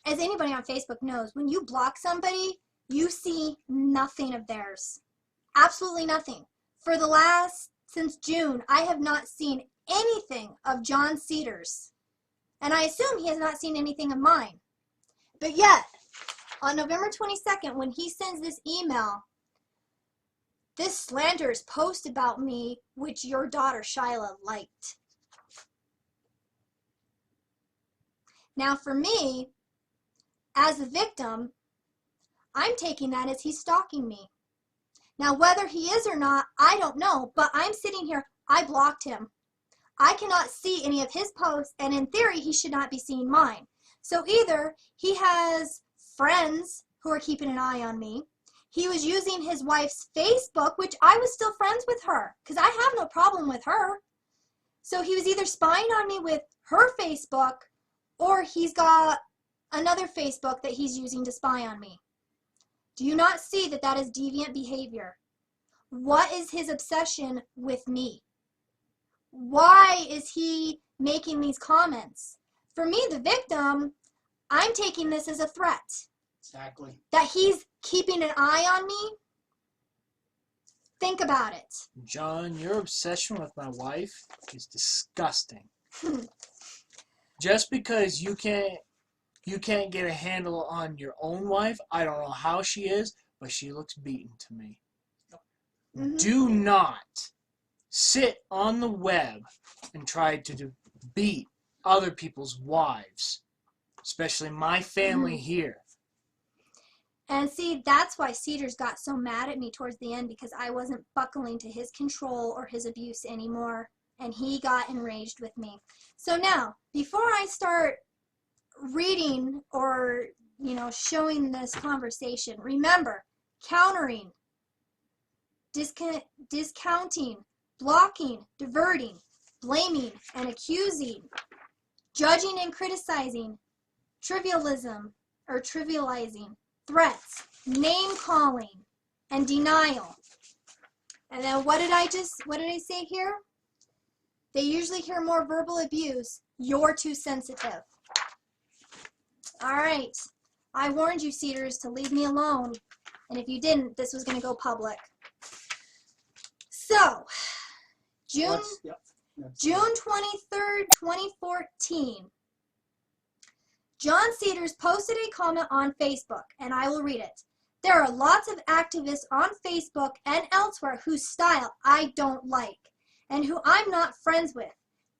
as anybody on Facebook knows, when you block somebody, you see nothing of theirs. Absolutely nothing. Since June, I have not seen anything of John Cedars. And I assume he has not seen anything of mine. But yet, on November 22nd, when he sends this email, this slanderous post about me, which your daughter Shyla liked. Now for me, as a victim, I'm taking that as he's stalking me. Now whether he is or not, I don't know, but I'm sitting here, I blocked him. I cannot see any of his posts, and in theory, he should not be seeing mine. So either he has friends who are keeping an eye on me, he was using his wife's Facebook, which I was still friends with her, because I have no problem with her. So he was either spying on me with her Facebook, or he's got another Facebook that he's using to spy on me. Do you not see that that is deviant behavior? What is his obsession with me? Why is he making these comments? For me, the victim, I'm taking this as a threat. Exactly. That he's keeping an eye on me? Think about it. John, your obsession with my wife is disgusting. Just because you can't get a handle on your own wife, I don't know how she is, but she looks beaten to me. Mm-hmm. Do not sit on the web and try to beat other people's wives, especially my family here. And see, that's why Cedars got so mad at me towards the end, because I wasn't buckling to his control or his abuse anymore, and he got enraged with me. So now, before I start reading or, showing this conversation, remember, countering, discounting, blocking, diverting, blaming and accusing, judging and criticizing, trivializing, threats, name-calling, and denial. And then what did I say here? They usually hear more verbal abuse. You're too sensitive. All right. I warned you, Cedars, to leave me alone. And if you didn't, this was going to go public. So, June 23rd, 2014. John Cedars posted a comment on Facebook, and I will read it. There are lots of activists on Facebook and elsewhere whose style I don't like, and who I'm not friends with.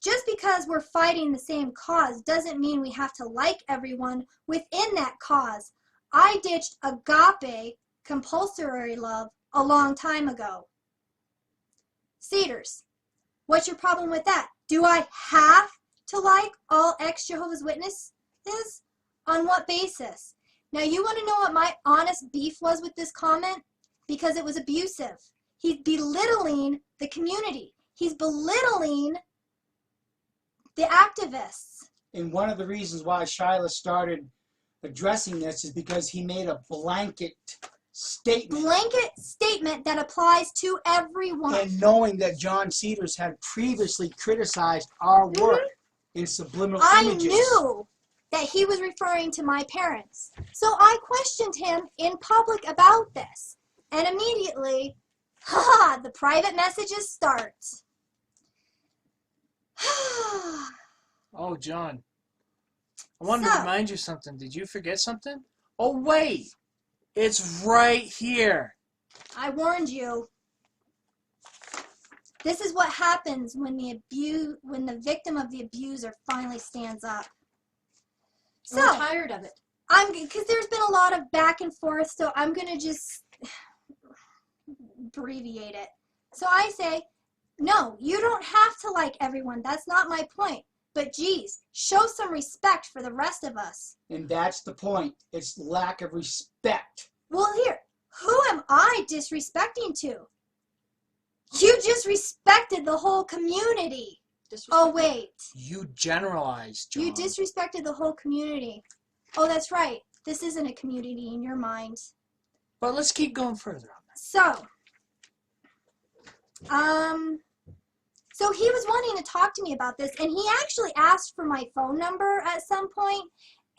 Just because we're fighting the same cause doesn't mean we have to like everyone within that cause. I ditched agape, compulsory love, a long time ago. Cedars, what's your problem with that? Do I have to like all ex-Jehovah's Witnesses? On what basis? Now you want to know what my honest beef was with this comment? Because it was abusive. He's belittling the community. He's belittling the activists. And one of the reasons why Shyla started addressing this is because he made a blanket statement. Blanket statement that applies to everyone. And knowing that John Cedars had previously criticized our work in subliminal images. I knew that he was referring to my parents. So I questioned him in public about this. And immediately, the private messages start. Oh, John. I wanted to remind you something. Did you forget something? Oh, wait. It's right here. I warned you. This is what happens when the victim of the abuser finally stands up. So I'm tired of it. because there's been a lot of back and forth, so I'm gonna just abbreviate it. So I say, no, you don't have to like everyone. That's not my point. But geez, show some respect for the rest of us. And that's the point. It's lack of respect. Well, here, who am I disrespecting to? You disrespected the whole community. Oh, wait. You generalized, John. You disrespected the whole community. Oh, that's right. This isn't a community in your mind. But let's keep going further on that. So he was wanting to talk to me about this, and he actually asked for my phone number at some point,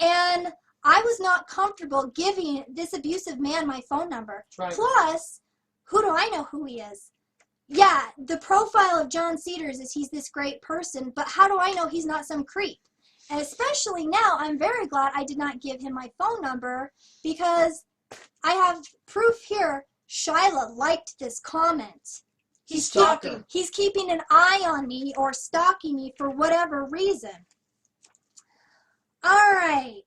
and I was not comfortable giving this abusive man my phone number. That's right. Plus, who do I know who he is? Yeah, the profile of John Cedars is he's this great person, but how do I know he's not some creep? And especially now, I'm very glad I did not give him my phone number, because I have proof here. Shyla liked this comment. He's keeping an eye on me or stalking me for whatever reason. All right.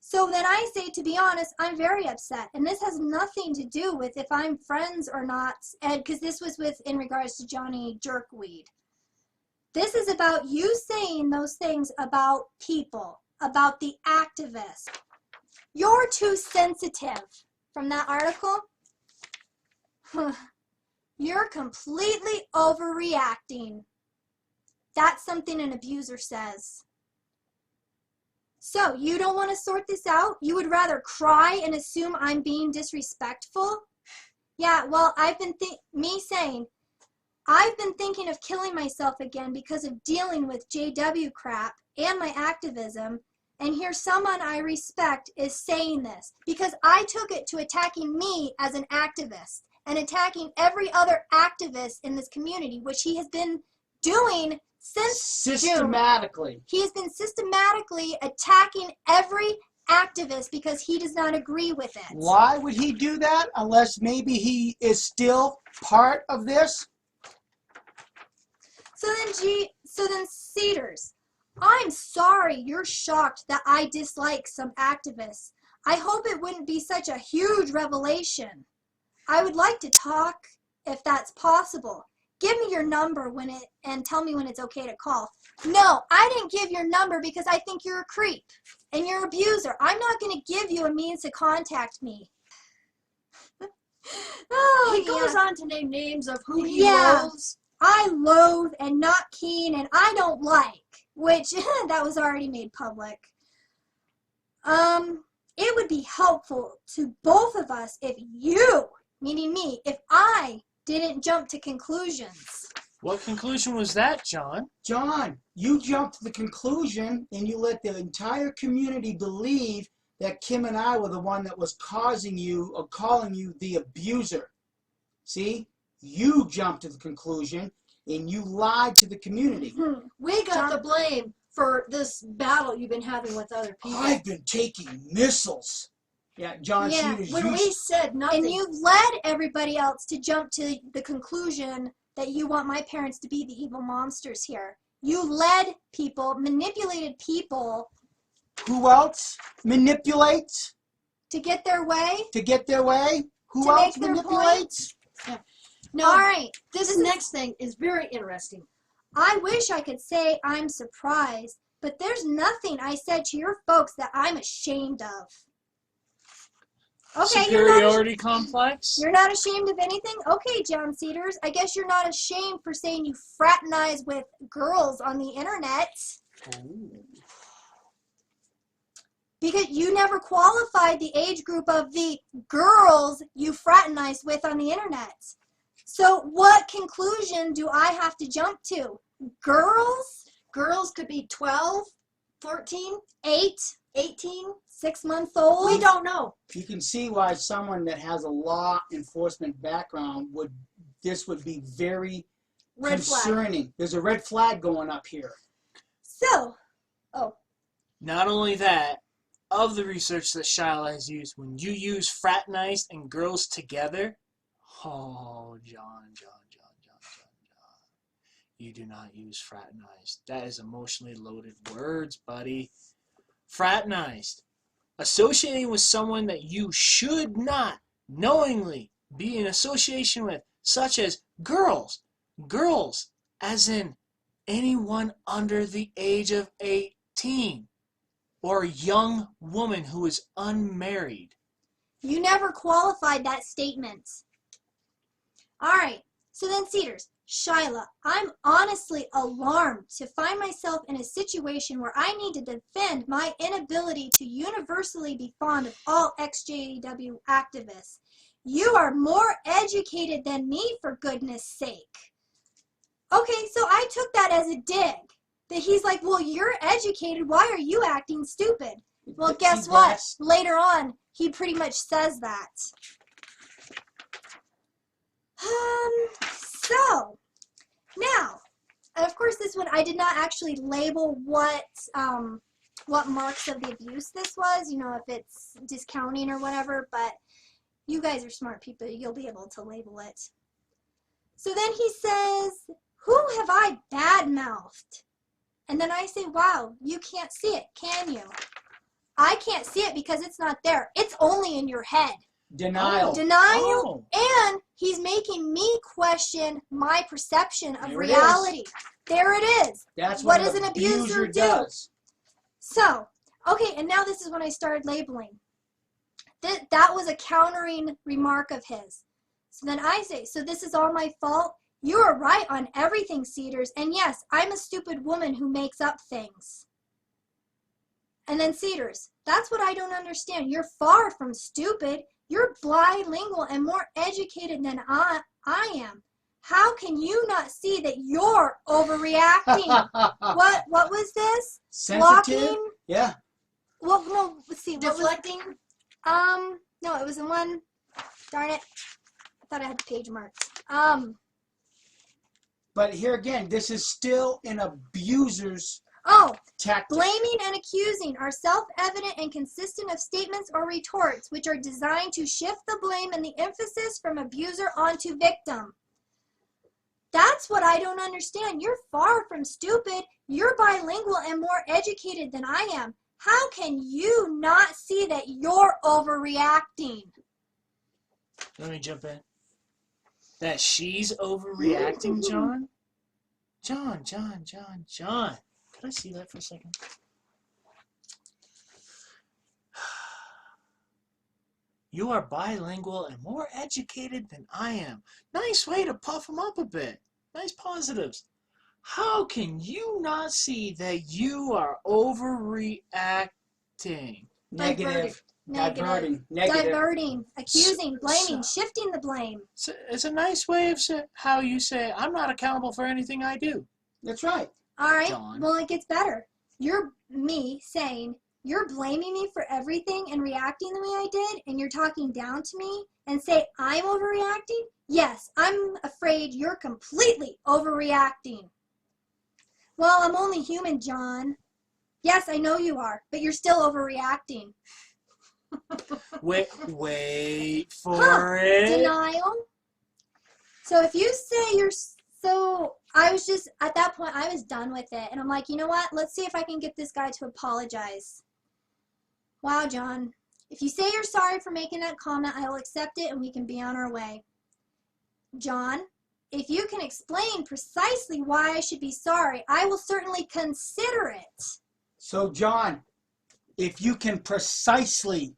So then I say, to be honest, I'm very upset. And this has nothing to do with if I'm friends or not, because this was in regards to Johnny Jerkweed. This is about you saying those things about people, about the activists. You're too sensitive. From that article? You're completely overreacting. That's something an abuser says. So, you don't want to sort this out? You would rather cry and assume I'm being disrespectful? Yeah, well, I've been thinking of killing myself again because of dealing with JW crap and my activism, and here someone I respect is saying this because I took it to attacking me as an activist and attacking every other activist in this community, which he has been doing since systematically. June. He has been systematically attacking every activist because he does not agree with it. Why would he do that unless maybe he is still part of this? So then Cedars, I'm sorry you're shocked that I dislike some activists. I hope it wouldn't be such a huge revelation. I would like to talk if that's possible. Give me your number and tell me when it's okay to call. No, I didn't give your number because I think you're a creep and you're an abuser. I'm not going to give you a means to contact me. He goes on to name names of who he loathes. I loathe and not keen and I don't like, which that was already made public. It would be helpful to both of us if you, meaning me, if I didn't jump to conclusions. What conclusion was that, John? John, you jumped to the conclusion and you let the entire community believe that Kim and I were the one that was causing you or calling you the abuser. See? You jumped to the conclusion and you lied to the community. We got the blame for this battle you've been having with other people. I've been taking missiles. Yeah, John Cedars. When we said nothing. And you've led everybody else to jump to the conclusion that you want my parents to be the evil monsters here. You led people, manipulated people. Who else manipulates? To get their way? To get their way? Who To else make their manipulates? Now, all right. This next thing is very interesting. I wish I could say I'm surprised, but there's nothing I said to your folks that I'm ashamed of. Okay, Superiority complex? You're not ashamed of anything? Okay, John Cedars. I guess you're not ashamed for saying you fraternize with girls on the internet. Ooh. Because you never qualified the age group of the girls you fraternize with on the internet. So what conclusion do I have to jump to? Girls? Girls could be 12, 14, 8, 18, 6 months old? we don't know. You can see why someone that has a law enforcement background would be very Red flag. concerning. There's a red flag going up here. So, Not only that, of the research that Shyla has used, when you use fraternized and girls together, oh, John. You do not use fraternized. That is emotionally loaded words, buddy. Fraternized. Associating with someone that you should not knowingly be in association with, such as girls. Girls, as in anyone under the age of 18, or a young woman who is unmarried. You never qualified that statement. All right, so then Cedars. Shyla, I'm honestly alarmed to find myself in a situation where I need to defend my inability to universally be fond of all XJW activists. You are more educated than me, for goodness sake. Okay, so I took that as a dig. That he's like, well, you're educated. Why are you acting stupid? Well, guess what? Later on, he pretty much says that. So, now, of course, this one, I did not actually label what marks of the abuse this was, you know, if it's discounting or whatever, but you guys are smart people. You'll be able to label it. So then he says, who have I bad-mouthed? And then I say, wow, you can't see it, can you? I can't see it because it's not there. It's only in your head. Denial. Denial, and he's making me question my perception of reality. There it is. That's what what does an abuser do? So, okay, and now this is when I started labeling. That was a countering remark of his. So then I say, so this is all my fault? You are right on everything, Cedars, and yes, I'm a stupid woman who makes up things. And then Cedars, that's what I don't understand. You're far from stupid. You're bilingual and more educated than I am. How can you not see that you're overreacting? What was this? Sensitive? Blocking? Yeah. Well, no, let's see. Deflecting? No, it was the one. Darn it. I thought I had the page marked. But here again, this is still an abuser's tactic. Blaming and accusing are self-evident and consistent of statements or retorts, which are designed to shift the blame and the emphasis from abuser onto victim. That's what I don't understand. You're far from stupid. You're bilingual and more educated than I am. How can you not see that you're overreacting? Let me jump in. That she's overreacting, John? John. Could I see that for a second? You are bilingual and more educated than I am. Nice way to puff him up a bit. Nice positives. How can you not see that you are overreacting? Negative. Diverting. Diverting, accusing, blaming, shifting the blame. It's a nice way of how you say, I'm not accountable for anything I do. That's right. All right, John. well, it gets better. You're me saying, you're blaming me for everything and reacting the way I did, and you're talking down to me and say I'm overreacting? Yes, I'm afraid you're completely overreacting. Well, I'm only human, John. Yes, I know you are, but you're still overreacting. Wait for it. Denial. So if you say I was just, at that point, I was done with it. And I'm like, you know what? Let's see if I can get this guy to apologize. Wow, John. If you say you're sorry for making that comment, I will accept it and we can be on our way. John, if you can explain precisely why I should be sorry, I will certainly consider it. So, John, if you can precisely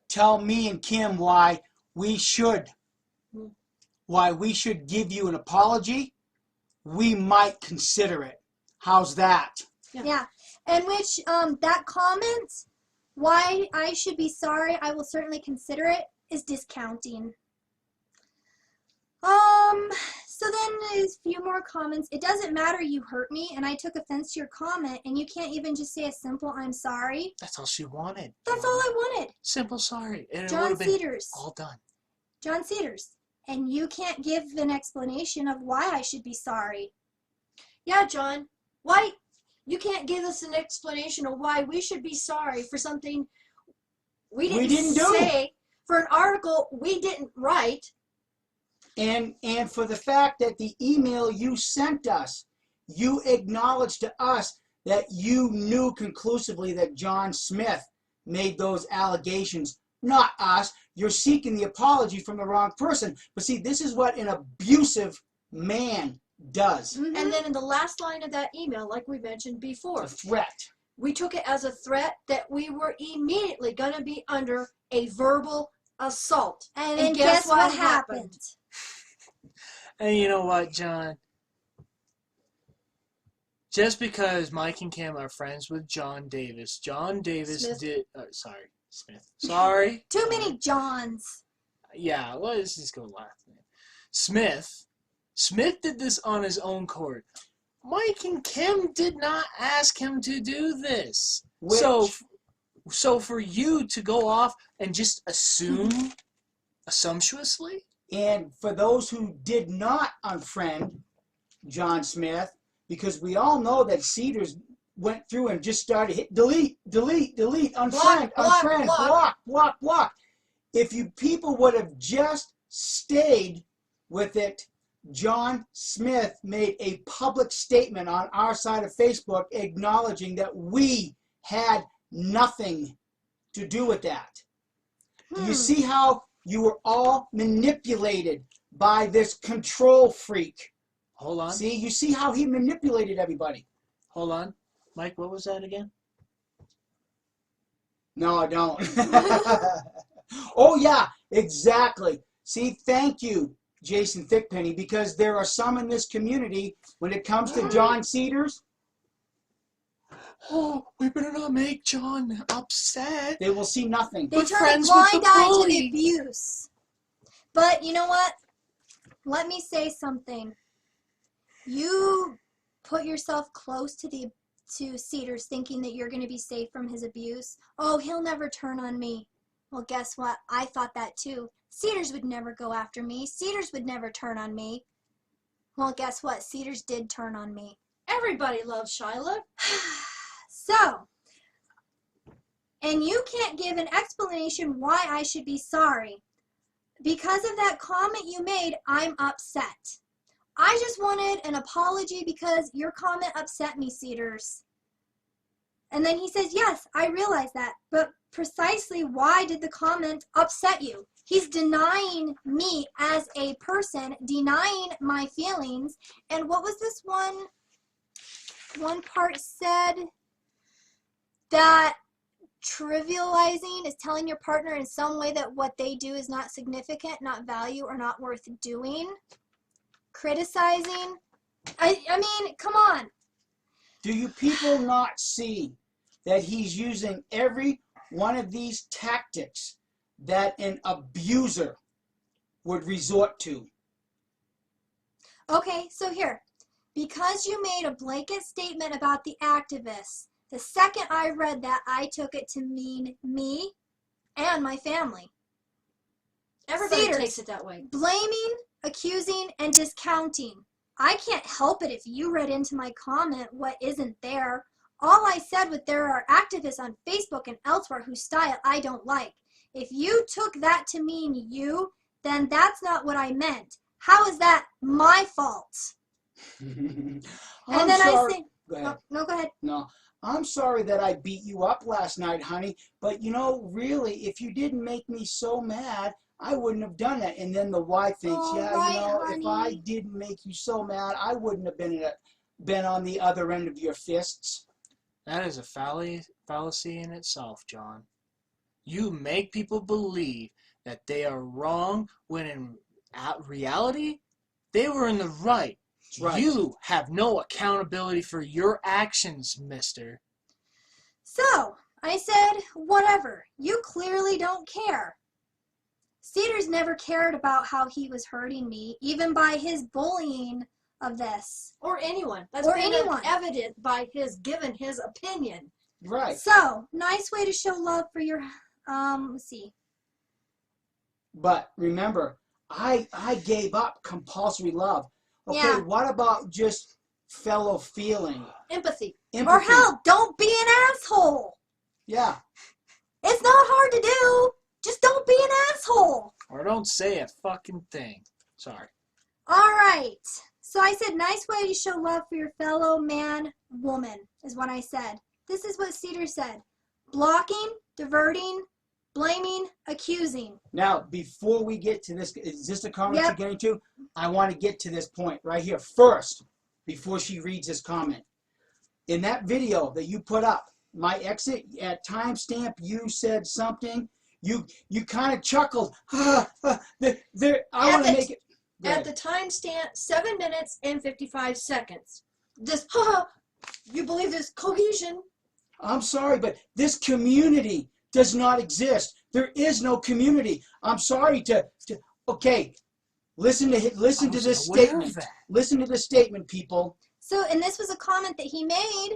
tell me and Kim why we should give you an apology, we might consider it. How's that? Yeah. And which, that comment, why I should be sorry, I will certainly consider it, is discounting. So then there's a few more comments. It doesn't matter, you hurt me, and I took offense to your comment, and you can't even just say a simple I'm sorry. That's all she wanted. That's all I wanted. Simple sorry. And it would John have been Cedars. all done. John Cedars. And you can't give an explanation of why I should be sorry. Yeah, John. Why? You can't give us an explanation of why we should be sorry for something we didn't say, for an article we didn't write. And for the fact that the email you sent us, you acknowledged to us that you knew conclusively that John Smith made those allegations, not us. You're seeking the apology from the wrong person. But see, this is what an abusive man does. And then in the last line of that email, like we mentioned before, A threat. we took it as a threat that we were immediately going to be under a verbal assault. And then guess what happened? And you know what, John? Just because Mike and Kim are friends with John Davis Smith. Smith. Sorry. Too many Johns. Yeah, well, let's just go last name. Smith did this on his own court. Mike and Kim did not ask him to do this. So for you to go off and just assume, assumptuously? And for those who did not unfriend John Smith, because we all know that Cedars went through and just started hit delete, unfriend, block. If you people would have just stayed with it, John Smith made a public statement on our side of Facebook acknowledging that we had nothing to do with that. Do you see how you were all manipulated by this control freak? Hold on. See, you see how he manipulated everybody. Hold on. Mike, what was that again? No, I don't. Oh, yeah, exactly. See, thank you, Jason Thickpenny, because there are some in this community, when it comes to John Cedars, Oh, we better not make John upset. they will see nothing. They We're turn a friends with blind the eye to bully. the abuse. But you know what? Let me say something. You put yourself close to Cedars thinking that you're going to be safe from his abuse. Oh, he'll never turn on me. Well, guess what? I thought that too. Cedars would never go after me. Cedars would never turn on me. Well, guess what? Cedars did turn on me. Everybody loves Shyla. So, and you can't give an explanation why I should be sorry. Because of that comment you made, I'm upset. I just wanted an apology because your comment upset me, Cedars. And then he says, yes, I realize that, but precisely why did the comment upset you? He's denying me as a person, denying my feelings. And what was this one part said? That trivializing is telling your partner in some way that what they do is not significant, not value, or not worth doing. Criticizing. I mean, come on. Do you people not see that he's using every one of these tactics that an abuser would resort to? Okay, so here. Because you made a blanket statement about the activists, the second I read that, I took it to mean me and my family. Everybody Cedars. takes it that way. Blaming, accusing, and discounting. I can't help it if you read into my comment what isn't there. All I said was there are activists on Facebook and elsewhere whose style I don't like. If you took that to mean you, then that's not what I meant. How is that my fault? I'm And then sorry. I say, Go ahead. no, go ahead. No, I'm sorry that I beat you up last night, honey. But you know, really, if you didn't make me so mad, I wouldn't have done that. And then the wife thinks, All yeah, right, you know, if I honey. didn't make you so mad, I wouldn't have been on the other end of your fists. That is a fallacy in itself, John. You make people believe that they are wrong when in reality, they were in the right. Right. You have no accountability for your actions, mister. So, I said, whatever. You clearly don't care. Cedars never cared about how he was hurting me, even by his bullying of this. Or anyone. That's Or been anyone. evident by his giving his opinion. Right. So, nice way to show love for your, let's see. But remember, I gave up compulsory love. Okay, Yeah. what about just fellow feeling? Empathy. Or Empathy. hell, don't be an asshole. Yeah. It's not hard to do. Just don't be an asshole. Or don't say a fucking thing. Sorry. All right. So I said, nice way to show love for your fellow man, woman, is what I said. This is what Cedar said. Blocking, diverting, blaming, accusing. Now, before we get to this, is this the comment you're getting to? I want to get to this point right here first, before she reads this comment. In that video that you put up, my exit at timestamp, you said something. You kind of chuckled. I want to make it. At the timestamp, 7 minutes and 55 seconds. Just, you believe this cohesion? I'm sorry, but this community does not exist. There is no community. I'm sorry to okay. Listen to this statement. Listen to this statement, people. So, and this was a comment that he made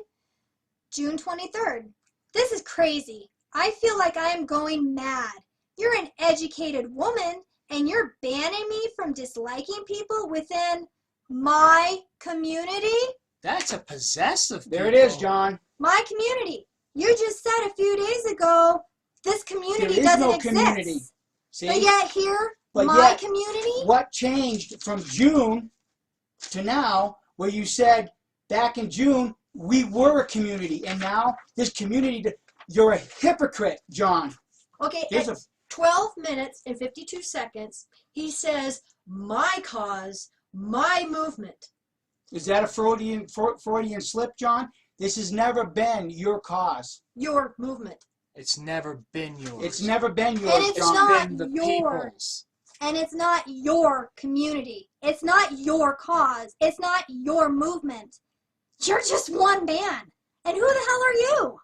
June 23rd. This is crazy. I feel like I am going mad. You're an educated woman, and you're banning me from disliking people within my community? That's a possessive. There it is, John. My community. You just said a few days ago this community doesn't exist. Community. See? But yet here, community? What changed from June to now, where you said back in June we were a community, and now this community, you're a hypocrite, John. Okay, Here's at 12 minutes and 52 seconds, he says, my cause, my movement. Is that a Freudian slip, John? This has never been your cause. Your movement. It's never been yours. It's never been yours, And it's John. not been the yours. people's. And it's not your community. It's not your cause. It's not your movement. You're just one man. And who the hell are you?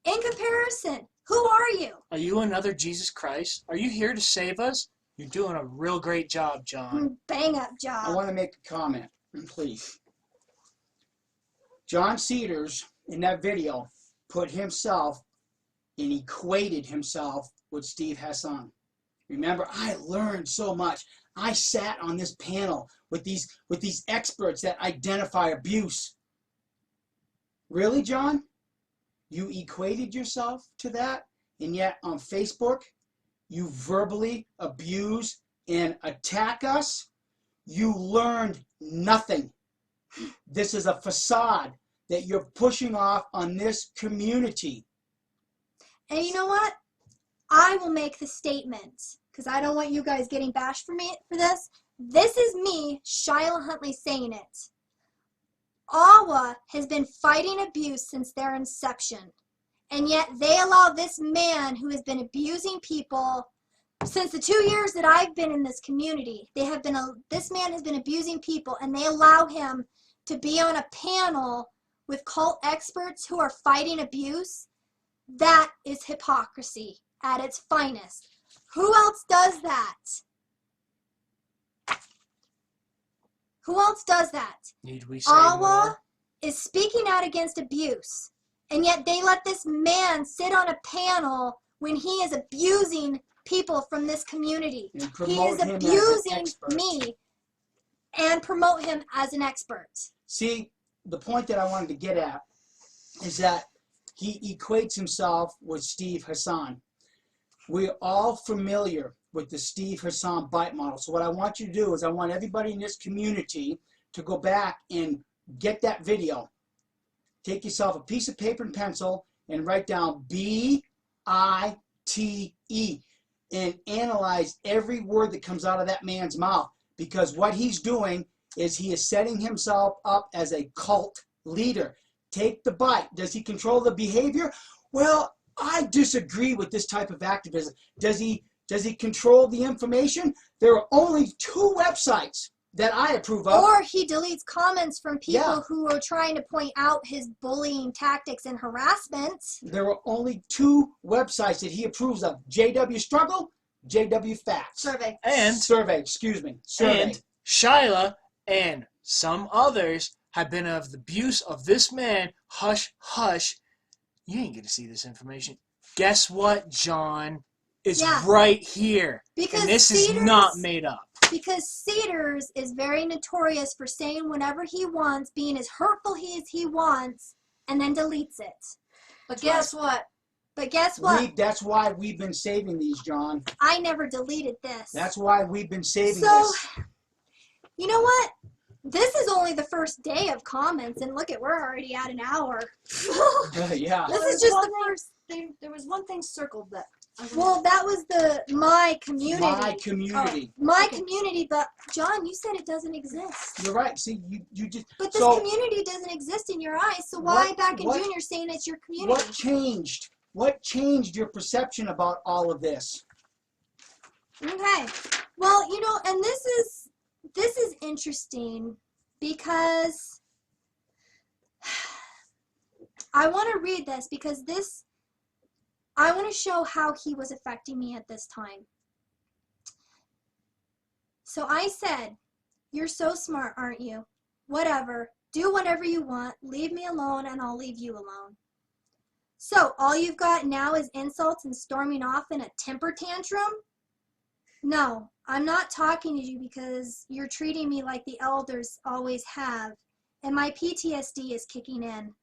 In comparison, who are you? Are you another Jesus Christ? Are you here to save us? You're doing a real great job, John. Bang up I job. want to make a comment, please. John Cedars, in that video, put himself and equated himself with Steve Hassan. Remember, I learned so much. I sat on this panel with these experts that identify abuse. Really, John? You equated yourself to that, and yet on Facebook, you verbally abuse and attack us? You learned nothing. This is a facade that you're pushing off on this community. And you know what? I will make the statement, because I don't want you guys getting bashed for me for this. This is me, Shyla Huntley, saying it. AWA has been fighting abuse since their inception. And yet they allow this man who has been abusing people since the 2 years that I've been in this community. This man has been abusing people, and they allow him to be on a panel with cult experts who are fighting abuse. That is hypocrisy at its finest. Who else does that? Who else does that? Need we say AWA more? is speaking out against abuse, and yet they let this man sit on a panel when he is abusing people from this community. He is abusing me and promote him as an expert. See, the point that I wanted to get at is that he equates himself with Steve Hassan. We're all familiar with the Steve Hassan bite model. So what I want you to do is I want everybody in this community to go back and get that video. Take yourself a piece of paper and pencil and write down BITE and analyze every word that comes out of that man's mouth. Because what he's doing is he is setting himself up as a cult leader. Take the bite. Does he control the behavior? Well, I disagree with this type of activism. Does he control the information? There are only 2 websites that I approve of. Or he deletes comments from people who are trying to point out his bullying tactics and harassment. There are only 2 websites that he approves of. JW Struggle, JW Facts. Survey. And Survey. And Shyla and some others have been of the abuse of this man. Hush, hush. You ain't going to see this information. Guess what, John? It's right here. Because and this is not made up. Because Cedars is very notorious for saying whatever he wants, being as hurtful as he wants, and then deletes it. But guess what? That's why we've been saving these, John. I never deleted this. That's why we've been saving this. So, you know what? This is only the first day of comments, and look at, we're already at an hour. Yeah. This is just the first. There was one thing circled that. Well, that was my community. My community. My Okay. community, but John, you said it doesn't exist. You're right. See, you just. But this so community doesn't exist in your eyes, so why What- back in what- June you're saying it's your community? what changed? What changed your perception about all of this? Okay. Well, you know, and this is interesting because I want to read this because I want to show how he was affecting me at this time. So I said, "You're so smart, aren't you? Whatever. Do whatever you want. Leave me alone and I'll leave you alone." So all you've got now is insults and storming off in a temper tantrum? No, I'm not talking to you because you're treating me like the elders always have, and my PTSD is kicking in.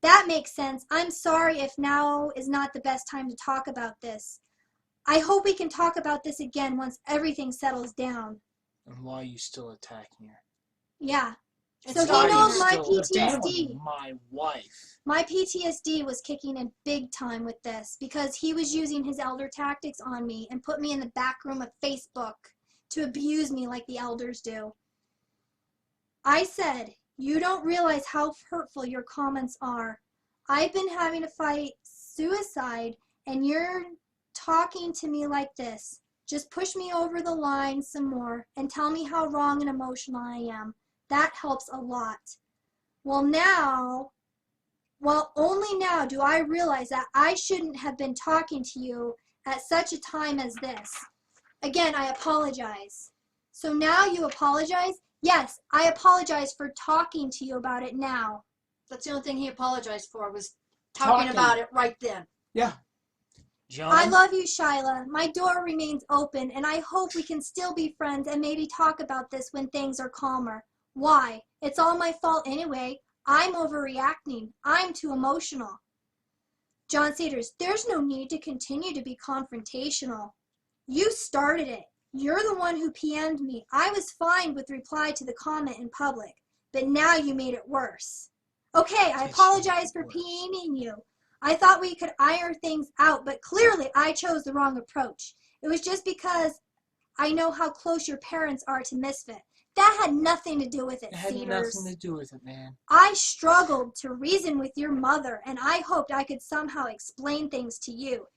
That makes sense. I'm sorry if now is not the best time to talk about this. I hope we can talk about this again once everything settles down. And why are you still attacking her? Yeah. It's So he starting knows to my Still PTSD. attacking my wife. My PTSD was kicking in big time with this because he was using his elder tactics on me and put me in the back room of Facebook to abuse me like the elders do. I said, "You don't realize how hurtful your comments are. I've been having to fight suicide and you're talking to me like this. Just push me over the line some more and tell me how wrong and emotional I am. That helps a lot." Well, only now do I realize that I shouldn't have been talking to you at such a time as this. Again, I apologize. So now you apologize? Yes, I apologize for talking to you about it now. That's the only thing he apologized for was talking Talking. about it right then. Yeah. John, I love you, Shyla. My door remains open, and I hope we can still be friends and maybe talk about this when things are calmer. Why? It's all my fault anyway. I'm overreacting. I'm too emotional. John Cedars, there's no need to continue to be confrontational. You started it. You're the one who PM'd me. I was fine with reply to the comment in public, but now you made it worse. Okay, I apologize for PMing you. I thought we could iron things out, but clearly I chose the wrong approach. It was just because I know how close your parents are to Misfit. That had nothing to do with it, it had Cedars. nothing to do with it, man. I struggled to reason with your mother, and I hoped I could somehow explain things to you.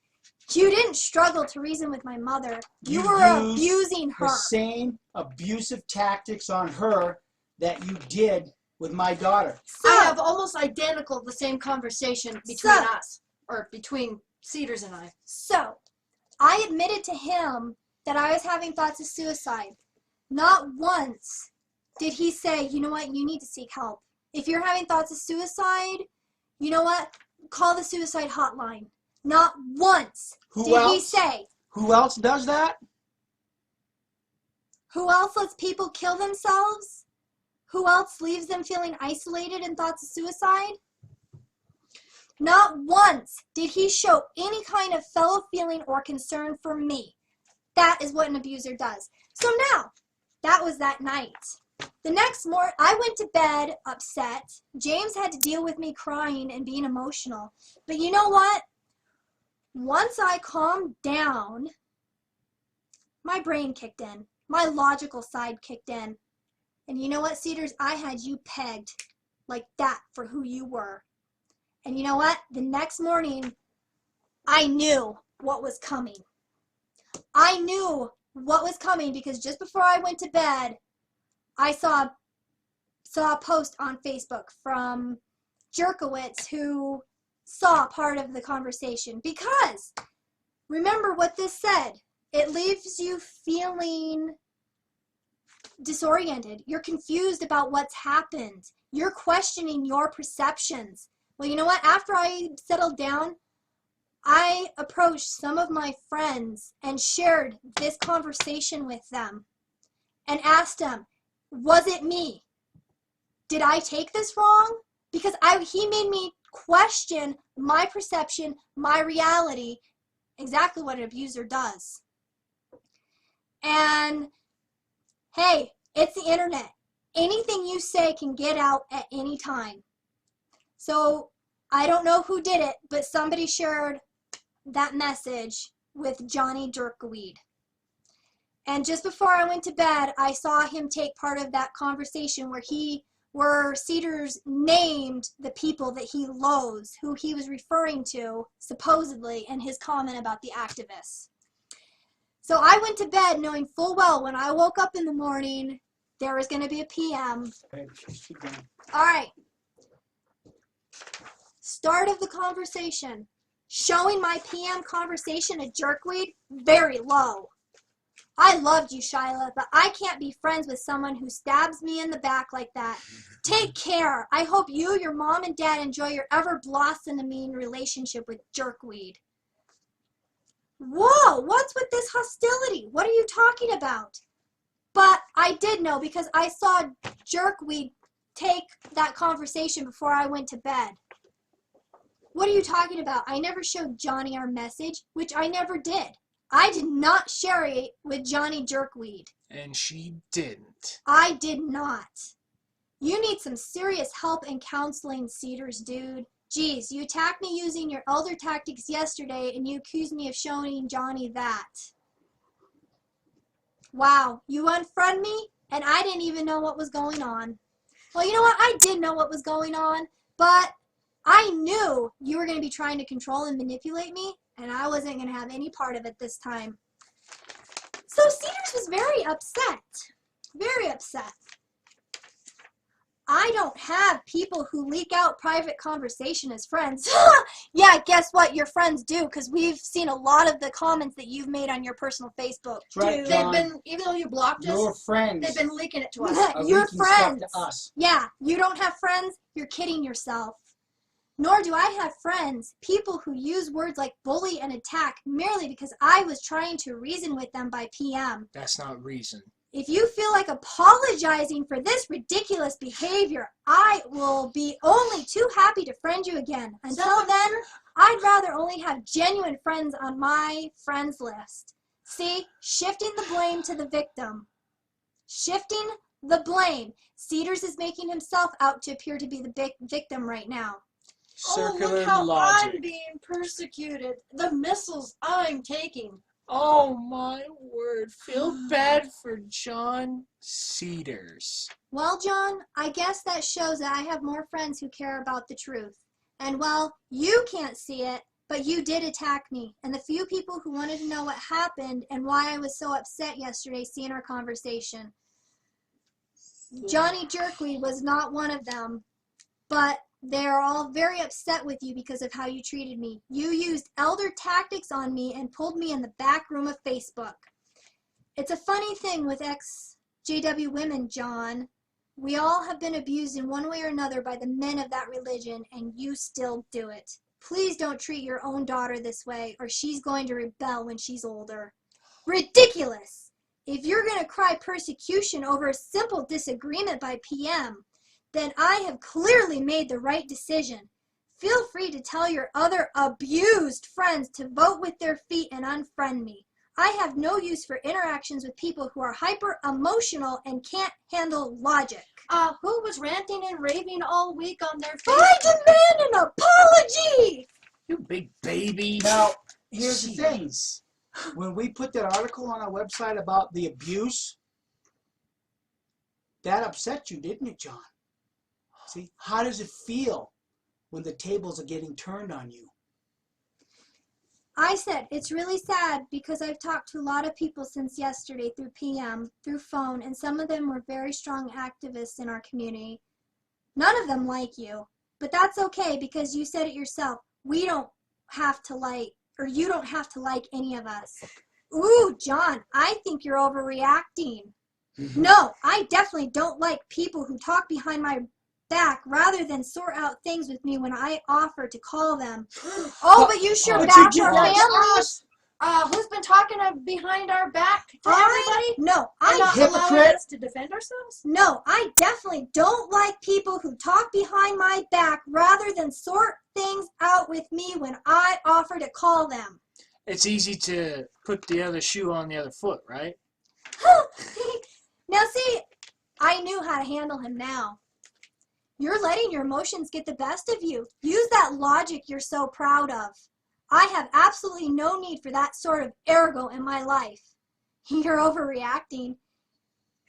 You didn't struggle to reason with my mother. You were used abusing her. The same abusive tactics on her that you did with my daughter. So, I have almost identical the same conversation between us, or between Cedars and I. So, I admitted to him that I was having thoughts of suicide. Not once did he say, "You know what, you need to seek help. If you're having thoughts of suicide, you know what, call the suicide hotline." Not once Who did he else? say. Who else does that? Who else lets people kill themselves? Who else leaves them feeling isolated and thoughts of suicide? Not once did he show any kind of fellow feeling or concern for me. That is what an abuser does. So now, that was that night. The next morning, I went to bed upset. James had to deal with me crying and being emotional. But you know what? Once I calmed down, my brain kicked in. My logical side kicked in. And you know what, Cedars? I had you pegged like that for who you were. And you know what? The next morning, I knew what was coming. I knew what was coming because just before I went to bed, I saw a post on Facebook from Jerkowitz who saw part of the conversation. Because, remember what this said, it leaves you feeling disoriented. You're confused about what's happened. You're questioning your perceptions. Well, you know what? After I settled down, I approached some of my friends and shared this conversation with them and asked them, was it me? Did I take this wrong? Because he made me question my perception, my reality, exactly what an abuser does. And hey, it's the internet. anything you say can get out at any time. So I don't know who did it, but somebody shared that message with Johnny Jerkweed. And just before I went to bed, I saw him take part of that conversation where Cedars named the people that he loathes, who he was referring to, supposedly, in his comment about the activists. So I went to bed knowing full well when I woke up in the morning, there was going to be a PM. All right. Start of the conversation. Showing my PM conversation at Jerkweed, very low. I loved you, Shyla, but I can't be friends with someone who stabs me in the back like that. Take care. I hope you, your mom, and dad enjoy your ever-blossoming relationship with Jerkweed. Whoa, what's with this hostility? What are you talking about? But I did know because I saw Jerkweed take that conversation before I went to bed. What are you talking about? I never showed Johnny our message, which I never did. I did not share it with Johnny Jerkweed. And she didn't. I did not. You need some serious help and counseling, Cedars, dude. Geez, you attacked me using your elder tactics yesterday, and you accused me of showing Johnny that. Wow, you unfriend me, and I didn't even know what was going on. Well, you know what? I did know what was going on, but I knew you were going to be trying to control and manipulate me, and I wasn't going to have any part of it this time. So Cedars was very upset. Very upset. I don't have people who leak out private conversation as friends. Yeah, guess what? Your friends do, because we've seen a lot of the comments that you've made on your personal Facebook. Right, Dude, John. They've been, even though you blocked Your us, friends they've been leaking it to us. are your leaking stuff friends. to us. Yeah, you don't have friends? You're kidding yourself. Nor do I have friends, people who use words like bully and attack merely because I was trying to reason with them by PM. That's not reason. If you feel like apologizing for this ridiculous behavior, I will be only too happy to friend you again. Until then, I'd rather only have genuine friends on my friends list. See, shifting the blame to the victim. Shifting the blame. Cedars is making himself out to appear to be the victim right now. Circular look how logic. I'm being persecuted. The missiles I'm taking. Oh my word. Feel bad for John Cedars. Well, John, I guess that shows that I have more friends who care about the truth. And well, you can't see it, but you did attack me. And the few people who wanted to know what happened and why I was so upset yesterday seeing our conversation. Johnny Jerkweed was not one of them, but they're all very upset with you because of how you treated me. You used elder tactics on me and pulled me in the back room of Facebook. It's a funny thing with ex-JW women, John. We all have been abused in one way or another by the men of that religion, and you still do it. Please don't treat your own daughter this way, or she's going to rebel when she's older. Ridiculous! If you're going to cry persecution over a simple disagreement by PM, then I have clearly made the right decision. Feel free to tell your other abused friends to vote with their feet and unfriend me. I have no use for interactions with people who are hyper-emotional and can't handle logic. Who was ranting and raving all week on their Facebook? I demand an apology! You big baby. Now, here's the thing. Jeez. When we put that article on our website about the abuse, that upset you, didn't it, John? See, how does it feel when the tables are getting turned on you? I said, it's really sad because I've talked to a lot of people since yesterday through PM, through phone, and some of them were very strong activists in our community. None of them like you, but that's okay because you said it yourself. We don't have to like, or you don't have to like any of us. Ooh, John, I think you're overreacting. No, I definitely don't like people who talk behind my back rather than sort out things with me when I offer to call them. Oh, but you sure But backed you our did families. Who's been talking behind our back to everybody? No, And not allowing Hypocrite. us to defend ourselves? No, I definitely don't like people who talk behind my back rather than sort things out with me when I offer to call them. It's easy to put the other shoe on the other foot, right? Now see, I knew how to handle him now. You're letting your emotions get the best of you. Use that logic you're so proud of. I have absolutely no need for that sort of ergo in my life. You're overreacting.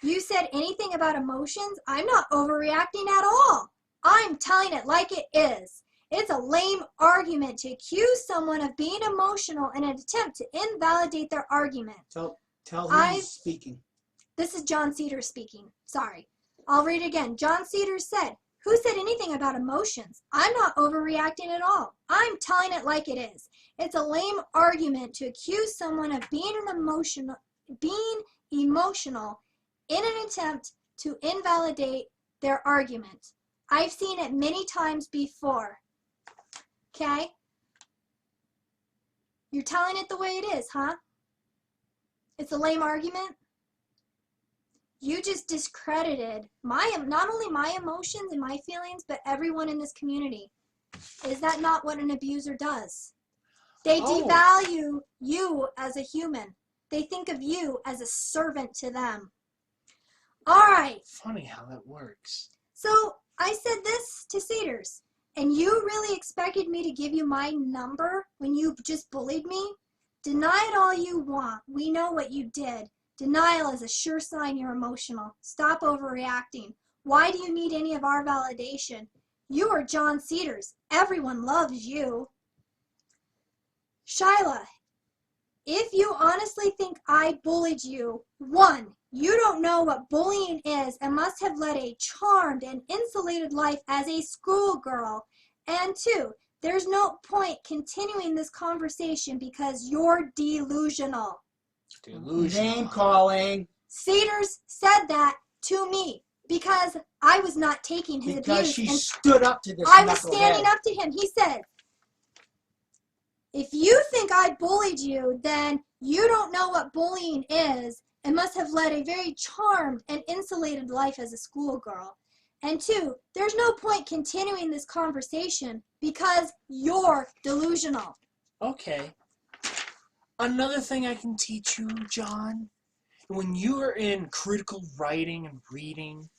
You said anything about emotions? I'm not overreacting at all. I'm telling it like it is. It's a lame argument to accuse someone of being emotional in an attempt to invalidate their argument. Tell who's speaking. This is John Cedars speaking. Sorry. I'll read it again. John Cedars said, "Who said anything about emotions? I'm not overreacting at all. I'm telling it like it is. It's a lame argument to accuse someone of being emotional in an attempt to invalidate their argument. I've seen it many times before." Okay? You're telling it the way it is, huh? It's a lame argument? You just discredited not only my emotions and my feelings, but everyone in this community. Is that not what an abuser does? They devalue you as a human. They think of you as a servant to them. All right. Funny how that works. So I said this to Cedars, and you really expected me to give you my number when you just bullied me? Deny it all you want. We know what you did. Denial is a sure sign you're emotional. Stop overreacting. Why do you need any of our validation? You are John Cedars. Everyone loves you. Shyla, if you honestly think I bullied you, 1, you don't know what bullying is and must have led a charmed and insulated life as a schoolgirl. And 2, there's no point continuing this conversation because you're delusional. Name calling. Cedars said that to me because I was not taking his Because abuse. she And stood up to this I was knucklehead. standing up to him. He said, "If you think I bullied you, then you don't know what bullying is and must have led a very charmed and insulated life as a schoolgirl. And 2, there's no point continuing this conversation because you're delusional." Okay. Another thing I can teach you, John, when you are in critical writing and reading,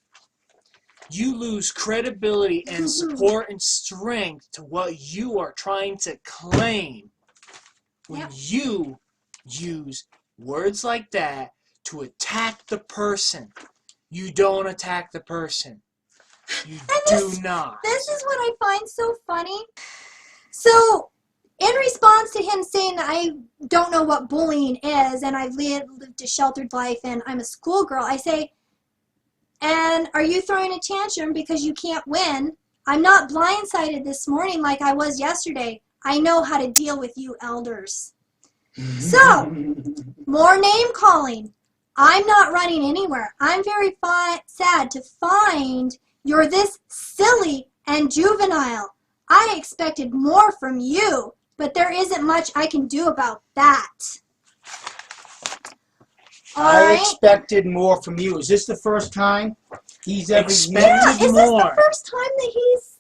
you lose credibility and support and strength to what you are trying to claim when you use words like that to attack the person. You don't attack the person. You do not. This is what I find so funny. So, in response to him saying that I don't know what bullying is and I've lived a sheltered life and I'm a schoolgirl, I say, "And are you throwing a tantrum because you can't win? I'm not blindsided this morning like I was yesterday. I know how to deal with you elders." So, more name calling. I'm not running anywhere. I'm very sad to find you're this silly and juvenile. I expected more from you, but there isn't much I can do about that. I expected more from you. Is this the first time he's ever Expected Is more. this the first time that he's,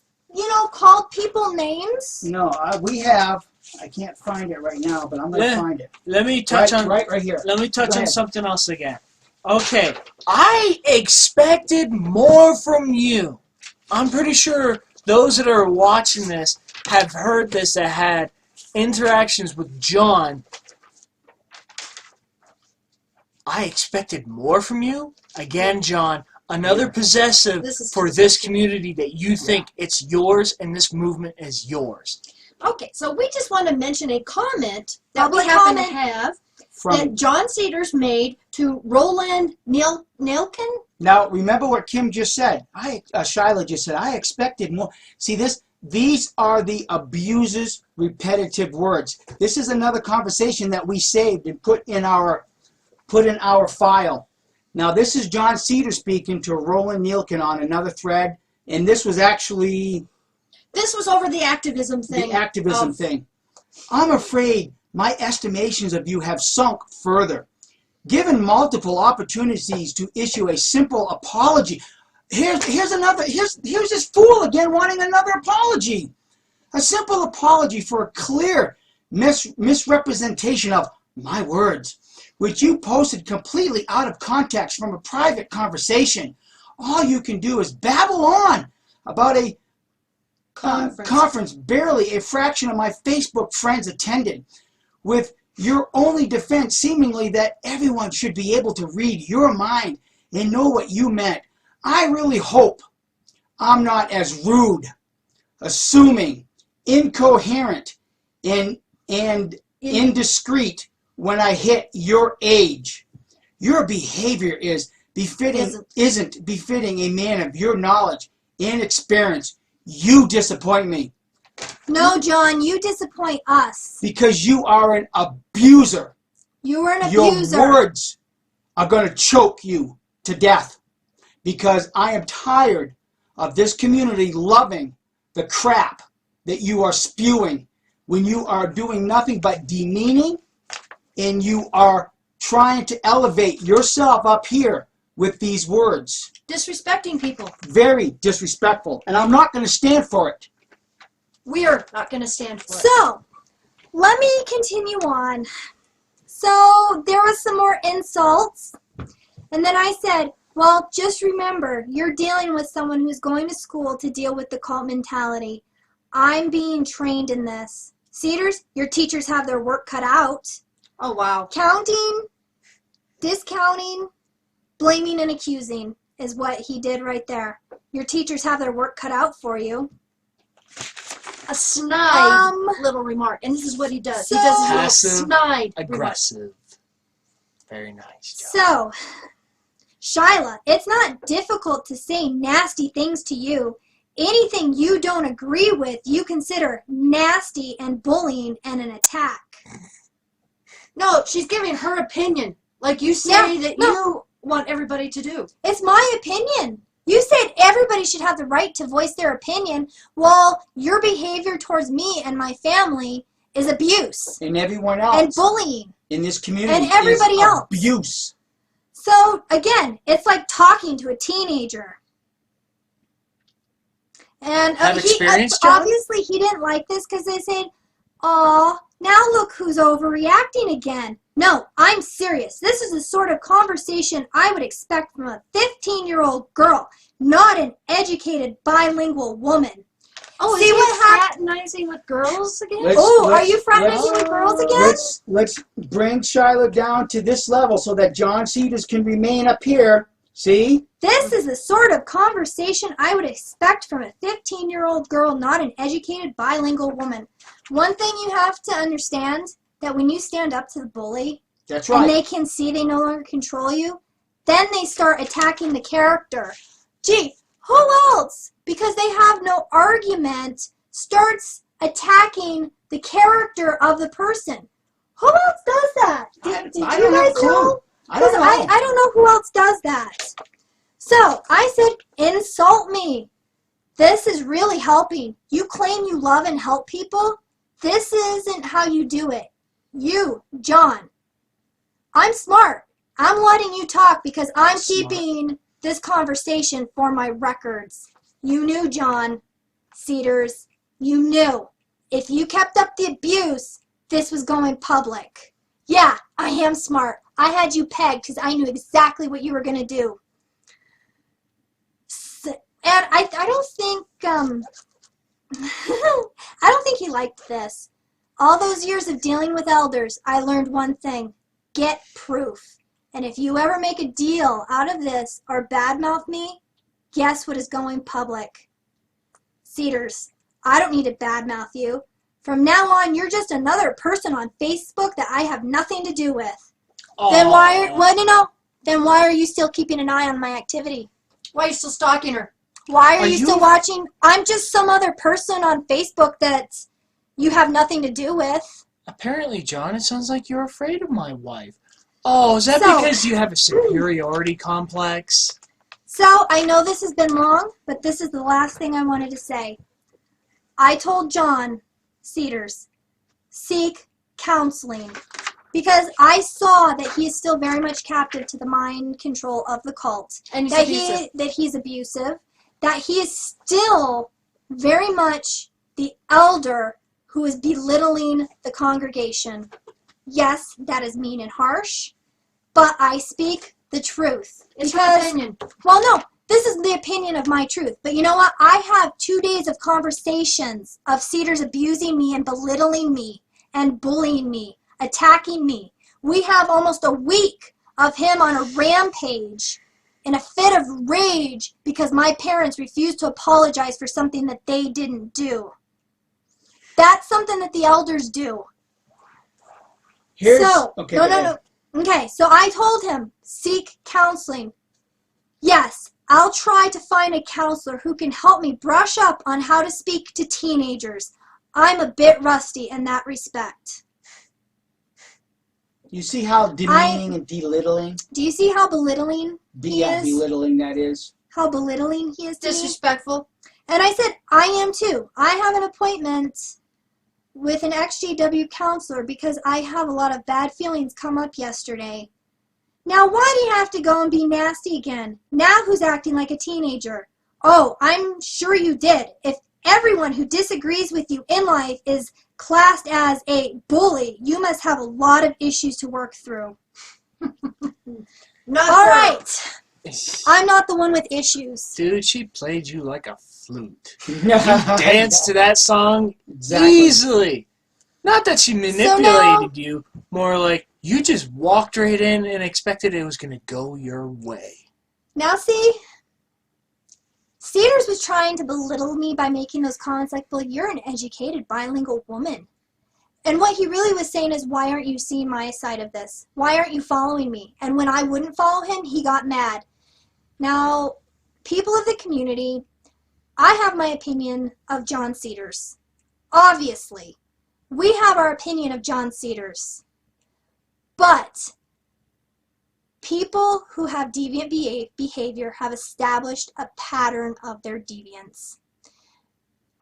called people names? No, we have. I can't find it right now, but I'm going to find it. Let me touch on right here. Let me touch Go on ahead. something else again. Okay, I expected more from you. I'm pretty sure those that are watching this have heard this, that had interactions with John. I expected more from you? Again, John, another possessive for this community that you think it's yours and this movement is yours. Okay, so we just want to mention a comment that Public we happen comment. to have From that John Cedars made to Roland Nielkin. Now, remember what Kim just said. Shyla just said, I expected more. See, these are the abuser's repetitive words. This is another conversation that we saved and put in our file. Now, this is John Cedars speaking to Roland Nielkin on another thread, and this was actually This was over the activism thing. the activism thing. I'm afraid my estimations of you have sunk further. Given multiple opportunities to issue a simple apology, here's this fool again wanting another apology. A simple apology for a clear misrepresentation of my words, which you posted completely out of context from a private conversation. all you can do is babble on about a conference barely a fraction of my Facebook friends attended, with your only defense seemingly that everyone should be able to read your mind and know what you meant. I really hope I'm not as rude, assuming, incoherent, and indiscreet when I hit your age. Your behavior isn't befitting a man of your knowledge and experience. You disappoint me. No, John, you disappoint us. Because you are an abuser. You were an Your abuser. words are going to choke you to death. Because I am tired of this community loving the crap that you are spewing when you are doing nothing but demeaning, and you are trying to elevate yourself up here with these words. Disrespecting people. Very disrespectful. And I'm not going to stand for it. We are not going to stand for it. So, let me continue on. So, there was some more insults. And then I said, well, just remember, you're dealing with someone who's going to school to deal with the cult mentality. I'm being trained in this. Cedars, your teachers have their work cut out. Oh, wow. Counting, discounting, blaming, and accusing is what he did right there. Your teachers have their work cut out for you. A snide little remark. And this is what he does. He does his Passive, little snide aggressive. Very nice job. So, Shyla, it's not difficult to say nasty things to you. Anything you don't agree with, you consider nasty and bullying and an attack. No, she's giving her opinion. Like you say you want everybody to do. It's my opinion. You said everybody should have the right to voice their opinion. Well, your behavior towards me and my family is abuse. And everyone else. And bullying. In this community. And everybody is else. Abuse. So, again, it's like talking to a teenager. And Have experience, John? obviously he didn't like this because they said, "Aw, now look who's overreacting again." No, I'm serious. This is the sort of conversation I would expect from a 15-year-old girl, not an educated bilingual woman. Oh, See is he what hap- fraternizing with girls again? Are you fraternizing with girls again? Let's bring Shyla down to this level so that John Cedars can remain up here. See? This is the sort of conversation I would expect from a 15-year-old girl, not an educated bilingual woman. One thing you have to understand, that when you stand up to the bully, That's right. and they can see they no longer control you, then they start attacking the character. Gee, who else, because they have no argument, starts attacking the character of the person? Who else does that? Did you don't have guys a clue. know? I don't know. I don't know who else does that. So, I said, insult me. This is really helping. You claim you love and help people. This isn't how you do it. You, John. I'm smart. I'm letting you talk because I'm keeping this conversation for my records. You knew, John Cedars. You knew. If you kept up the abuse, this was going public. Yeah, I am smart. I had you pegged because I knew exactly what you were going to do. And I don't think, I don't think he liked this. All those years of dealing with elders, I learned one thing. Get proof. And if you ever make a deal out of this or badmouth me, guess what is going public? Cedars, I don't need to badmouth you. From now on, you're just another person on Facebook that I have nothing to do with. Then why are you still keeping an eye on my activity? Why are you still stalking her? Why are you still watching? I'm just some other person on Facebook that you have nothing to do with. Apparently, John, it sounds like you're afraid of my wife. Oh, is that because you have a superiority complex? So, I know this has been long, but this is the last thing I wanted to say. I told John Cedars, seek counseling. Because I saw that he is still very much captive to the mind control of the cult. And he's abusive. That he is still very much the elder who is belittling the congregation. Yes, that is mean and harsh, but I speak the truth. It's her opinion. Well, no, This is the opinion of my truth. But you know what? I have 2 days of conversations of Cedars abusing me and belittling me and bullying me, attacking me. We have almost a week of him on a rampage in a fit of rage because my parents refused to apologize for something that they didn't do. That's something that the elders do. No. Okay, so I told him, seek counseling. Yes, I'll try to find a counselor who can help me brush up on how to speak to teenagers. I'm a bit rusty in that respect. You see how demeaning and belittling? Do you see how belittling he is? Belittling that is. How belittling he is to me? Disrespectful. And I said, I am too. I have an appointment with an XJW counselor because I have a lot of bad feelings come up yesterday. Now, why do you have to go and be nasty again? Now who's acting like a teenager? Oh, I'm sure you did. If everyone who disagrees with you in life is classed as a bully, you must have a lot of issues to work through. Not All her. right. I'm not the one with issues. Dude, she played you like a flute. Dance Danced to that song Exactly. easily. Not that she manipulated you, more like you just walked right in and expected it was going to go your way. Now see, Cedars was trying to belittle me by making those comments like, well, you're an educated bilingual woman. And what he really was saying is, why aren't you seeing my side of this? Why aren't you following me? And when I wouldn't follow him, he got mad. Now, people of the community, I have my opinion of John Cedars. Obviously, we have our opinion of John Cedars. But people who have deviant behavior have established a pattern of their deviance.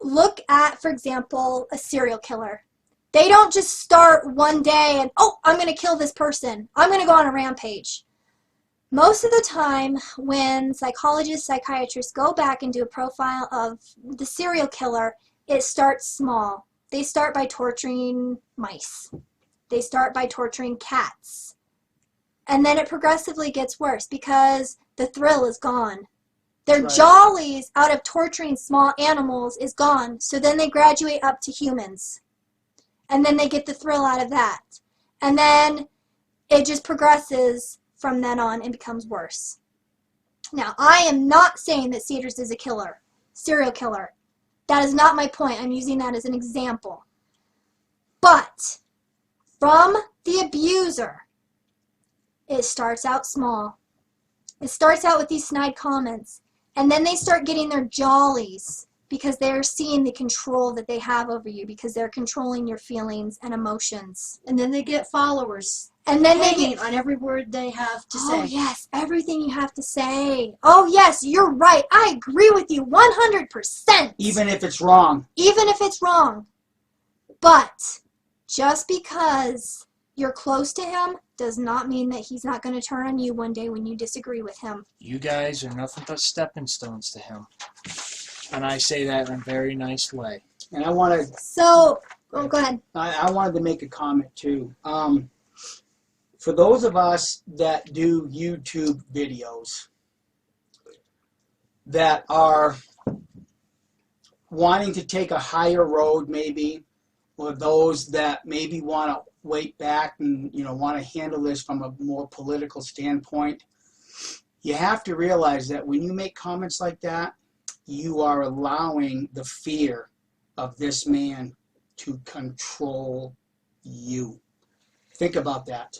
Look at, for example, a serial killer. They don't just start one day and, oh, I'm going to kill this person. I'm going to go on a rampage. Most of the time when psychologists, psychiatrists go back and do a profile of the serial killer, it starts small. They start by torturing mice. They start by torturing cats. And then it progressively gets worse because the thrill is gone. Their Right. jollies out of torturing small animals is gone. So then they graduate up to humans. And then they get the thrill out of that. And then it just progresses from then on and becomes worse. Now, I am not saying that Cedars is a killer, serial killer. That is not my point. I'm using that as an example. But from the abuser, it starts out small. It starts out with these snide comments. And then they start getting their jollies because they're seeing the control that they have over you because they're controlling your feelings and emotions. And then they get followers. And then they Hanging get, on every word they have to oh say. yes, everything you have to say. Oh yes, you're right. I agree with you 100%. Even if it's wrong. Even if it's wrong. But just because you're close to him does not mean that he's not going to turn on you one day when you disagree with him. You guys are nothing but stepping stones to him. And I say that in a very nice way. And I want to. So, oh, go ahead. I wanted to make a comment too. For those of us that do YouTube videos that are wanting to take a higher road, maybe, or those that maybe want to wait back and want to handle this from a more political standpoint, you have to realize that when you make comments like that, you are allowing the fear of this man to control you. Think about that.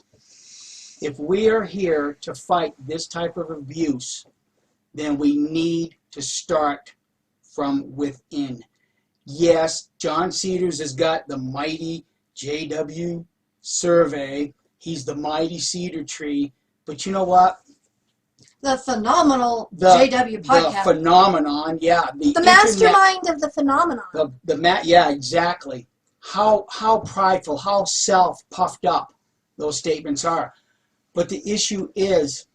If we are here to fight this type of abuse, then we need to start from within. Yes, John Cedars has got the mighty JW survey. He's the mighty cedar tree. But you know what? The phenomenal The JW podcast. The phenomenon, yeah. The mastermind of the phenomenon. Yeah, exactly. How prideful, how self-puffed up those statements are. But the issue is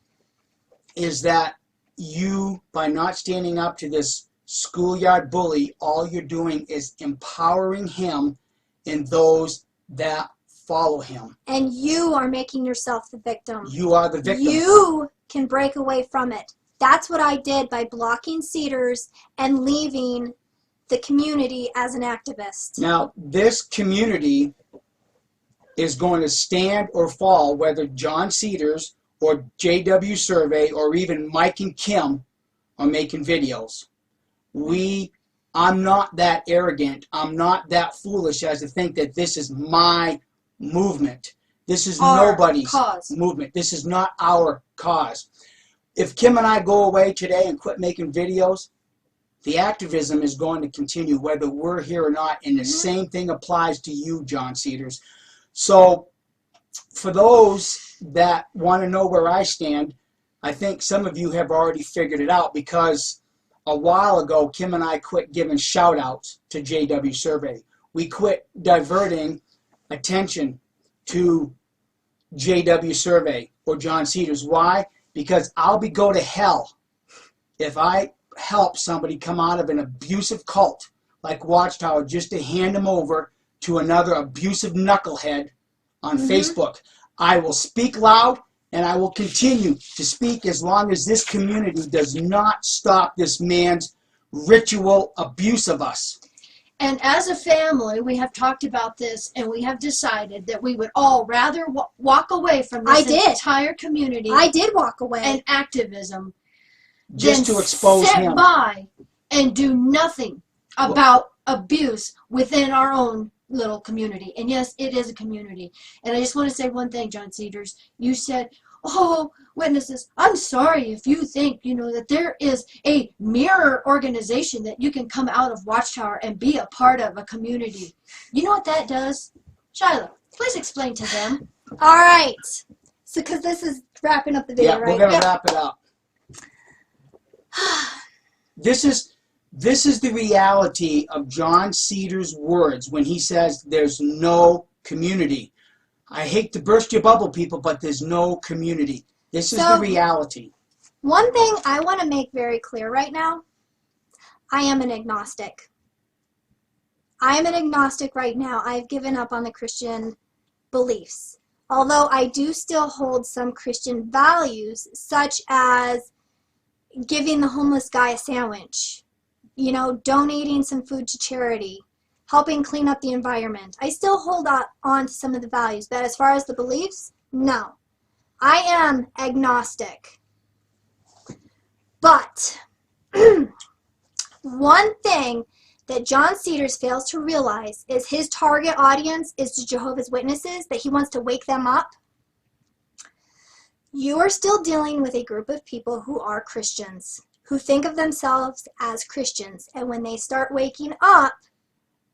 that you, by not standing up to this schoolyard bully, all you're doing is empowering him and those that follow him. And you are making yourself the victim. You are the victim. You can break away from it. That's what I did by blocking Cedars and leaving the community as an activist. Now, this community is going to stand or fall whether John Cedars or JW Survey or even Mike and Kim are making videos. I'm not that arrogant. I'm not that foolish as to think that this is my movement. This is Our nobody's cause. movement. This is not our cause. If Kim and I go away today and quit making videos, the activism is going to continue whether we're here or not, and the same thing applies to you, John Cedars. So for those that want to know where I stand, I think some of you have already figured it out, because a while ago, Kim and I quit giving shout-outs to JW Survey. We quit diverting attention to JW Survey or John Cedars. Why? Because I'll go to hell if I help somebody come out of an abusive cult like Watchtower just to hand them over to another abusive knucklehead on Facebook. I will speak loud, and I will continue to speak as long as this community does not stop this man's ritual abuse of us. And as a family, we have talked about this, and we have decided that we would all rather walk away from I this did. entire community I did walk away. and activism Just than to expose sit him. by and do nothing about abuse within our own little community. And yes, it is a community. And I just want to say one thing, John Cedars. You said, oh, witnesses, I'm sorry if you think, that there is a mirror organization that you can come out of Watchtower and be a part of a community. You know what that does? Shyla, please explain to them. All right. So, because this is wrapping up the video, Yeah, right? we're going to wrap it up. This is the reality of John Cedars' words when he says there's no community. I hate to burst your bubble, people, but there's no community. This is the reality. One thing I want to make very clear right now, I am an agnostic. I am an agnostic right now. I've given up on the Christian beliefs. Although I do still hold some Christian values, such as giving the homeless guy a sandwich, donating some food to charity, helping clean up the environment. I still hold on to some of the values, but as far as the beliefs, no. I am agnostic. But one thing that John Cedars fails to realize is his target audience is the Jehovah's Witnesses, that he wants to wake them up. You are still dealing with a group of people who are Christians, who think of themselves as Christians, and when they start waking up,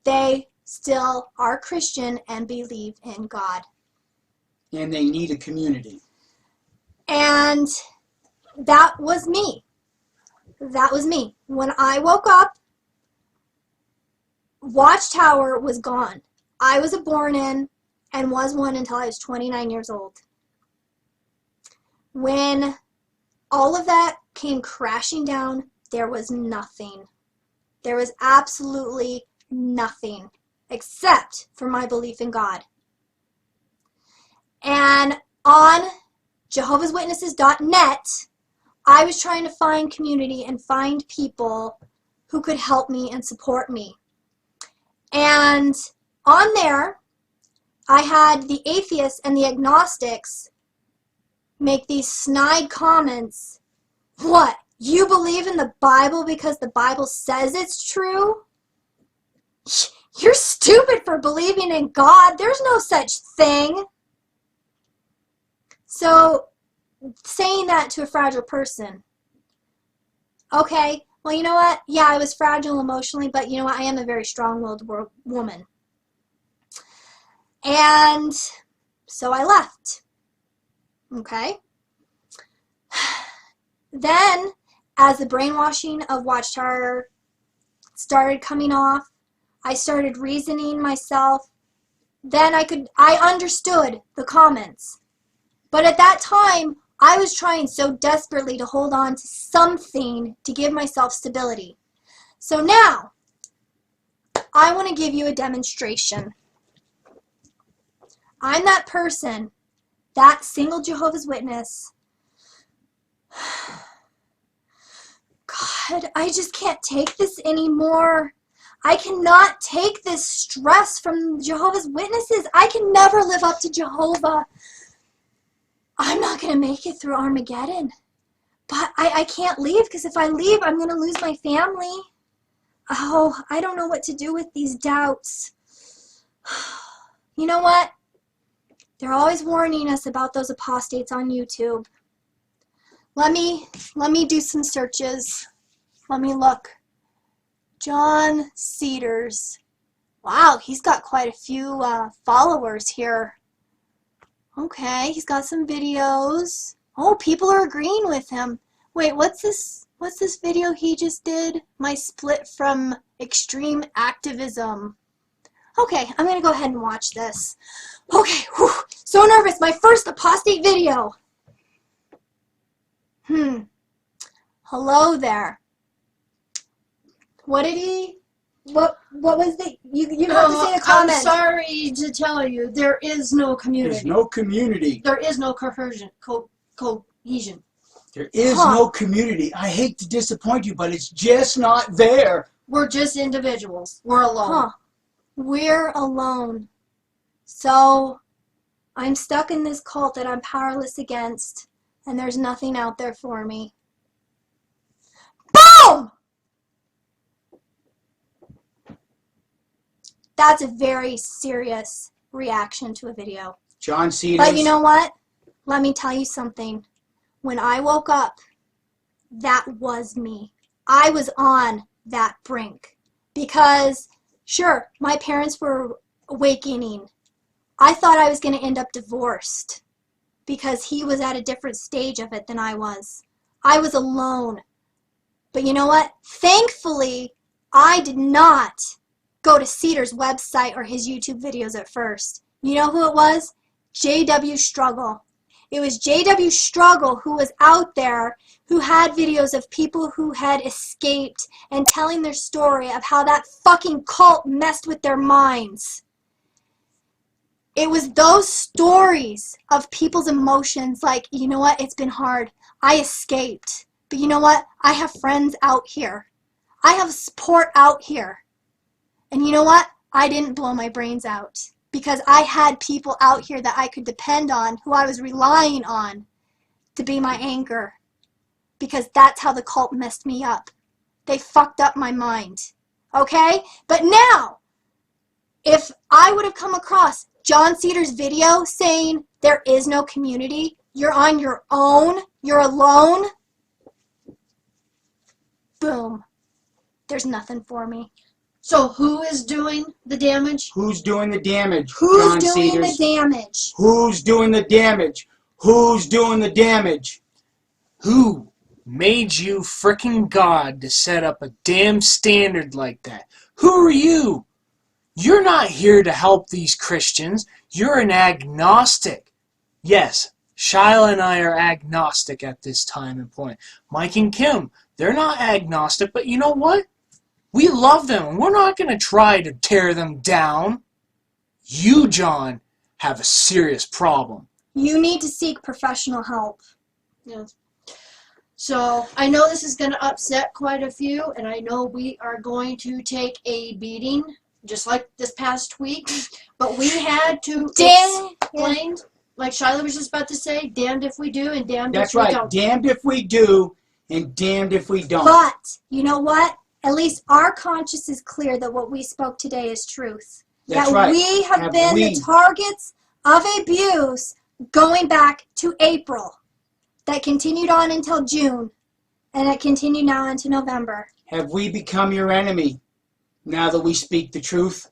they still are Christian and believe in God. And they need a community. And that was me. That was me. When I woke up, Watchtower was gone. I was a born-in and was one until I was 29 years old. When all of that came crashing down, there was nothing. There was absolutely nothing except for my belief in God. And on Jehovah'sWitnesses.net, I was trying to find community and find people who could help me and support me. And on there, I had the atheists and the agnostics make these snide comments. What? You believe in the Bible because the Bible says it's true? You're stupid for believing in God. There's no such thing. So, saying that to a fragile person. Okay, well, you know what? Yeah, I was fragile emotionally, but you know what? I am a very strong-willed woman. And so I left. Okay? Then, as the brainwashing of Watchtower started coming off, I started reasoning myself. Then I understood the comments. But at that time, I was trying so desperately to hold on to something to give myself stability. So now, I want to give you a demonstration. I'm that person, that single Jehovah's Witness, God, I just can't take this anymore. I cannot take this stress from Jehovah's Witnesses. I can never live up to Jehovah. I'm not going to make it through Armageddon. But I can't leave, because if I leave, I'm going to lose my family. Oh, I don't know what to do with these doubts. You know what? They're always warning us about those apostates on YouTube. Let me do some searches. Let me look. John Cedars. Wow, he's got quite a few followers here. Okay, he's got some videos. Oh, people are agreeing with him. Wait, what's this video he just did? My split from extreme activism. Okay, I'm gonna go ahead and watch this. Okay, whew, so nervous. My first apostate video. Hello there. What did he? What was the? You have to say the comment. I'm sorry to tell you, there is no community. There's no community. There is no cohesion. Cohesion. There is no community. I hate to disappoint you, but it's just not there. We're just individuals. We're alone. We're alone. So I'm stuck in this cult that I'm powerless against, and there's nothing out there for me. Boom! That's a very serious reaction to a video. John Cedars. But you know what? Let me tell you something. When I woke up, that was me. I was on that brink. Because, sure, my parents were awakening. I thought I was going to end up divorced because he was at a different stage of it than I was. I was alone. But you know what? Thankfully, I did not go to Cedars' website or his YouTube videos at first. You know who it was? J.W. Struggle. It was J.W. Struggle who was out there, who had videos of people who had escaped and telling their story of how that fucking cult messed with their minds. It was those stories of people's emotions like, you know what, it's been hard. I escaped. But you know what? I have friends out here. I have support out here. And you know what? I didn't blow my brains out because I had people out here that I could depend on, who I was relying on to be my anchor. Because that's how the cult messed me up. They fucked up my mind. Okay? But now, if I would have come across John Cedars' video saying there is no community, you're on your own, you're alone, boom. There's nothing for me. So who is doing the damage? Who's doing the damage? Who's John doing Cedars? the damage? Who's doing the damage? Who's doing the damage? Who made you frickin' God to set up a damn standard like that? Who are you? You're not here to help these Christians. You're an agnostic. Yes, Shyla and I are agnostic at this time and point. Mike and Kim, they're not agnostic, but you know what? We love them. We're not going to try to tear them down. You, John, have a serious problem. You need to seek professional help. Yes. So I know this is going to upset quite a few, and I know we are going to take a beating, just like this past week. But we had to explain, like Shyla was just about to say, damned if we do and damned That's if we right. don't. Damned if we do and damned if we don't. But, you know what? At least our conscience is clear that what we spoke today is truth. That's that right. we have been we. the targets of abuse going back to April. That continued on until June. And it continued now into November. Have we become your enemy now that we speak the truth?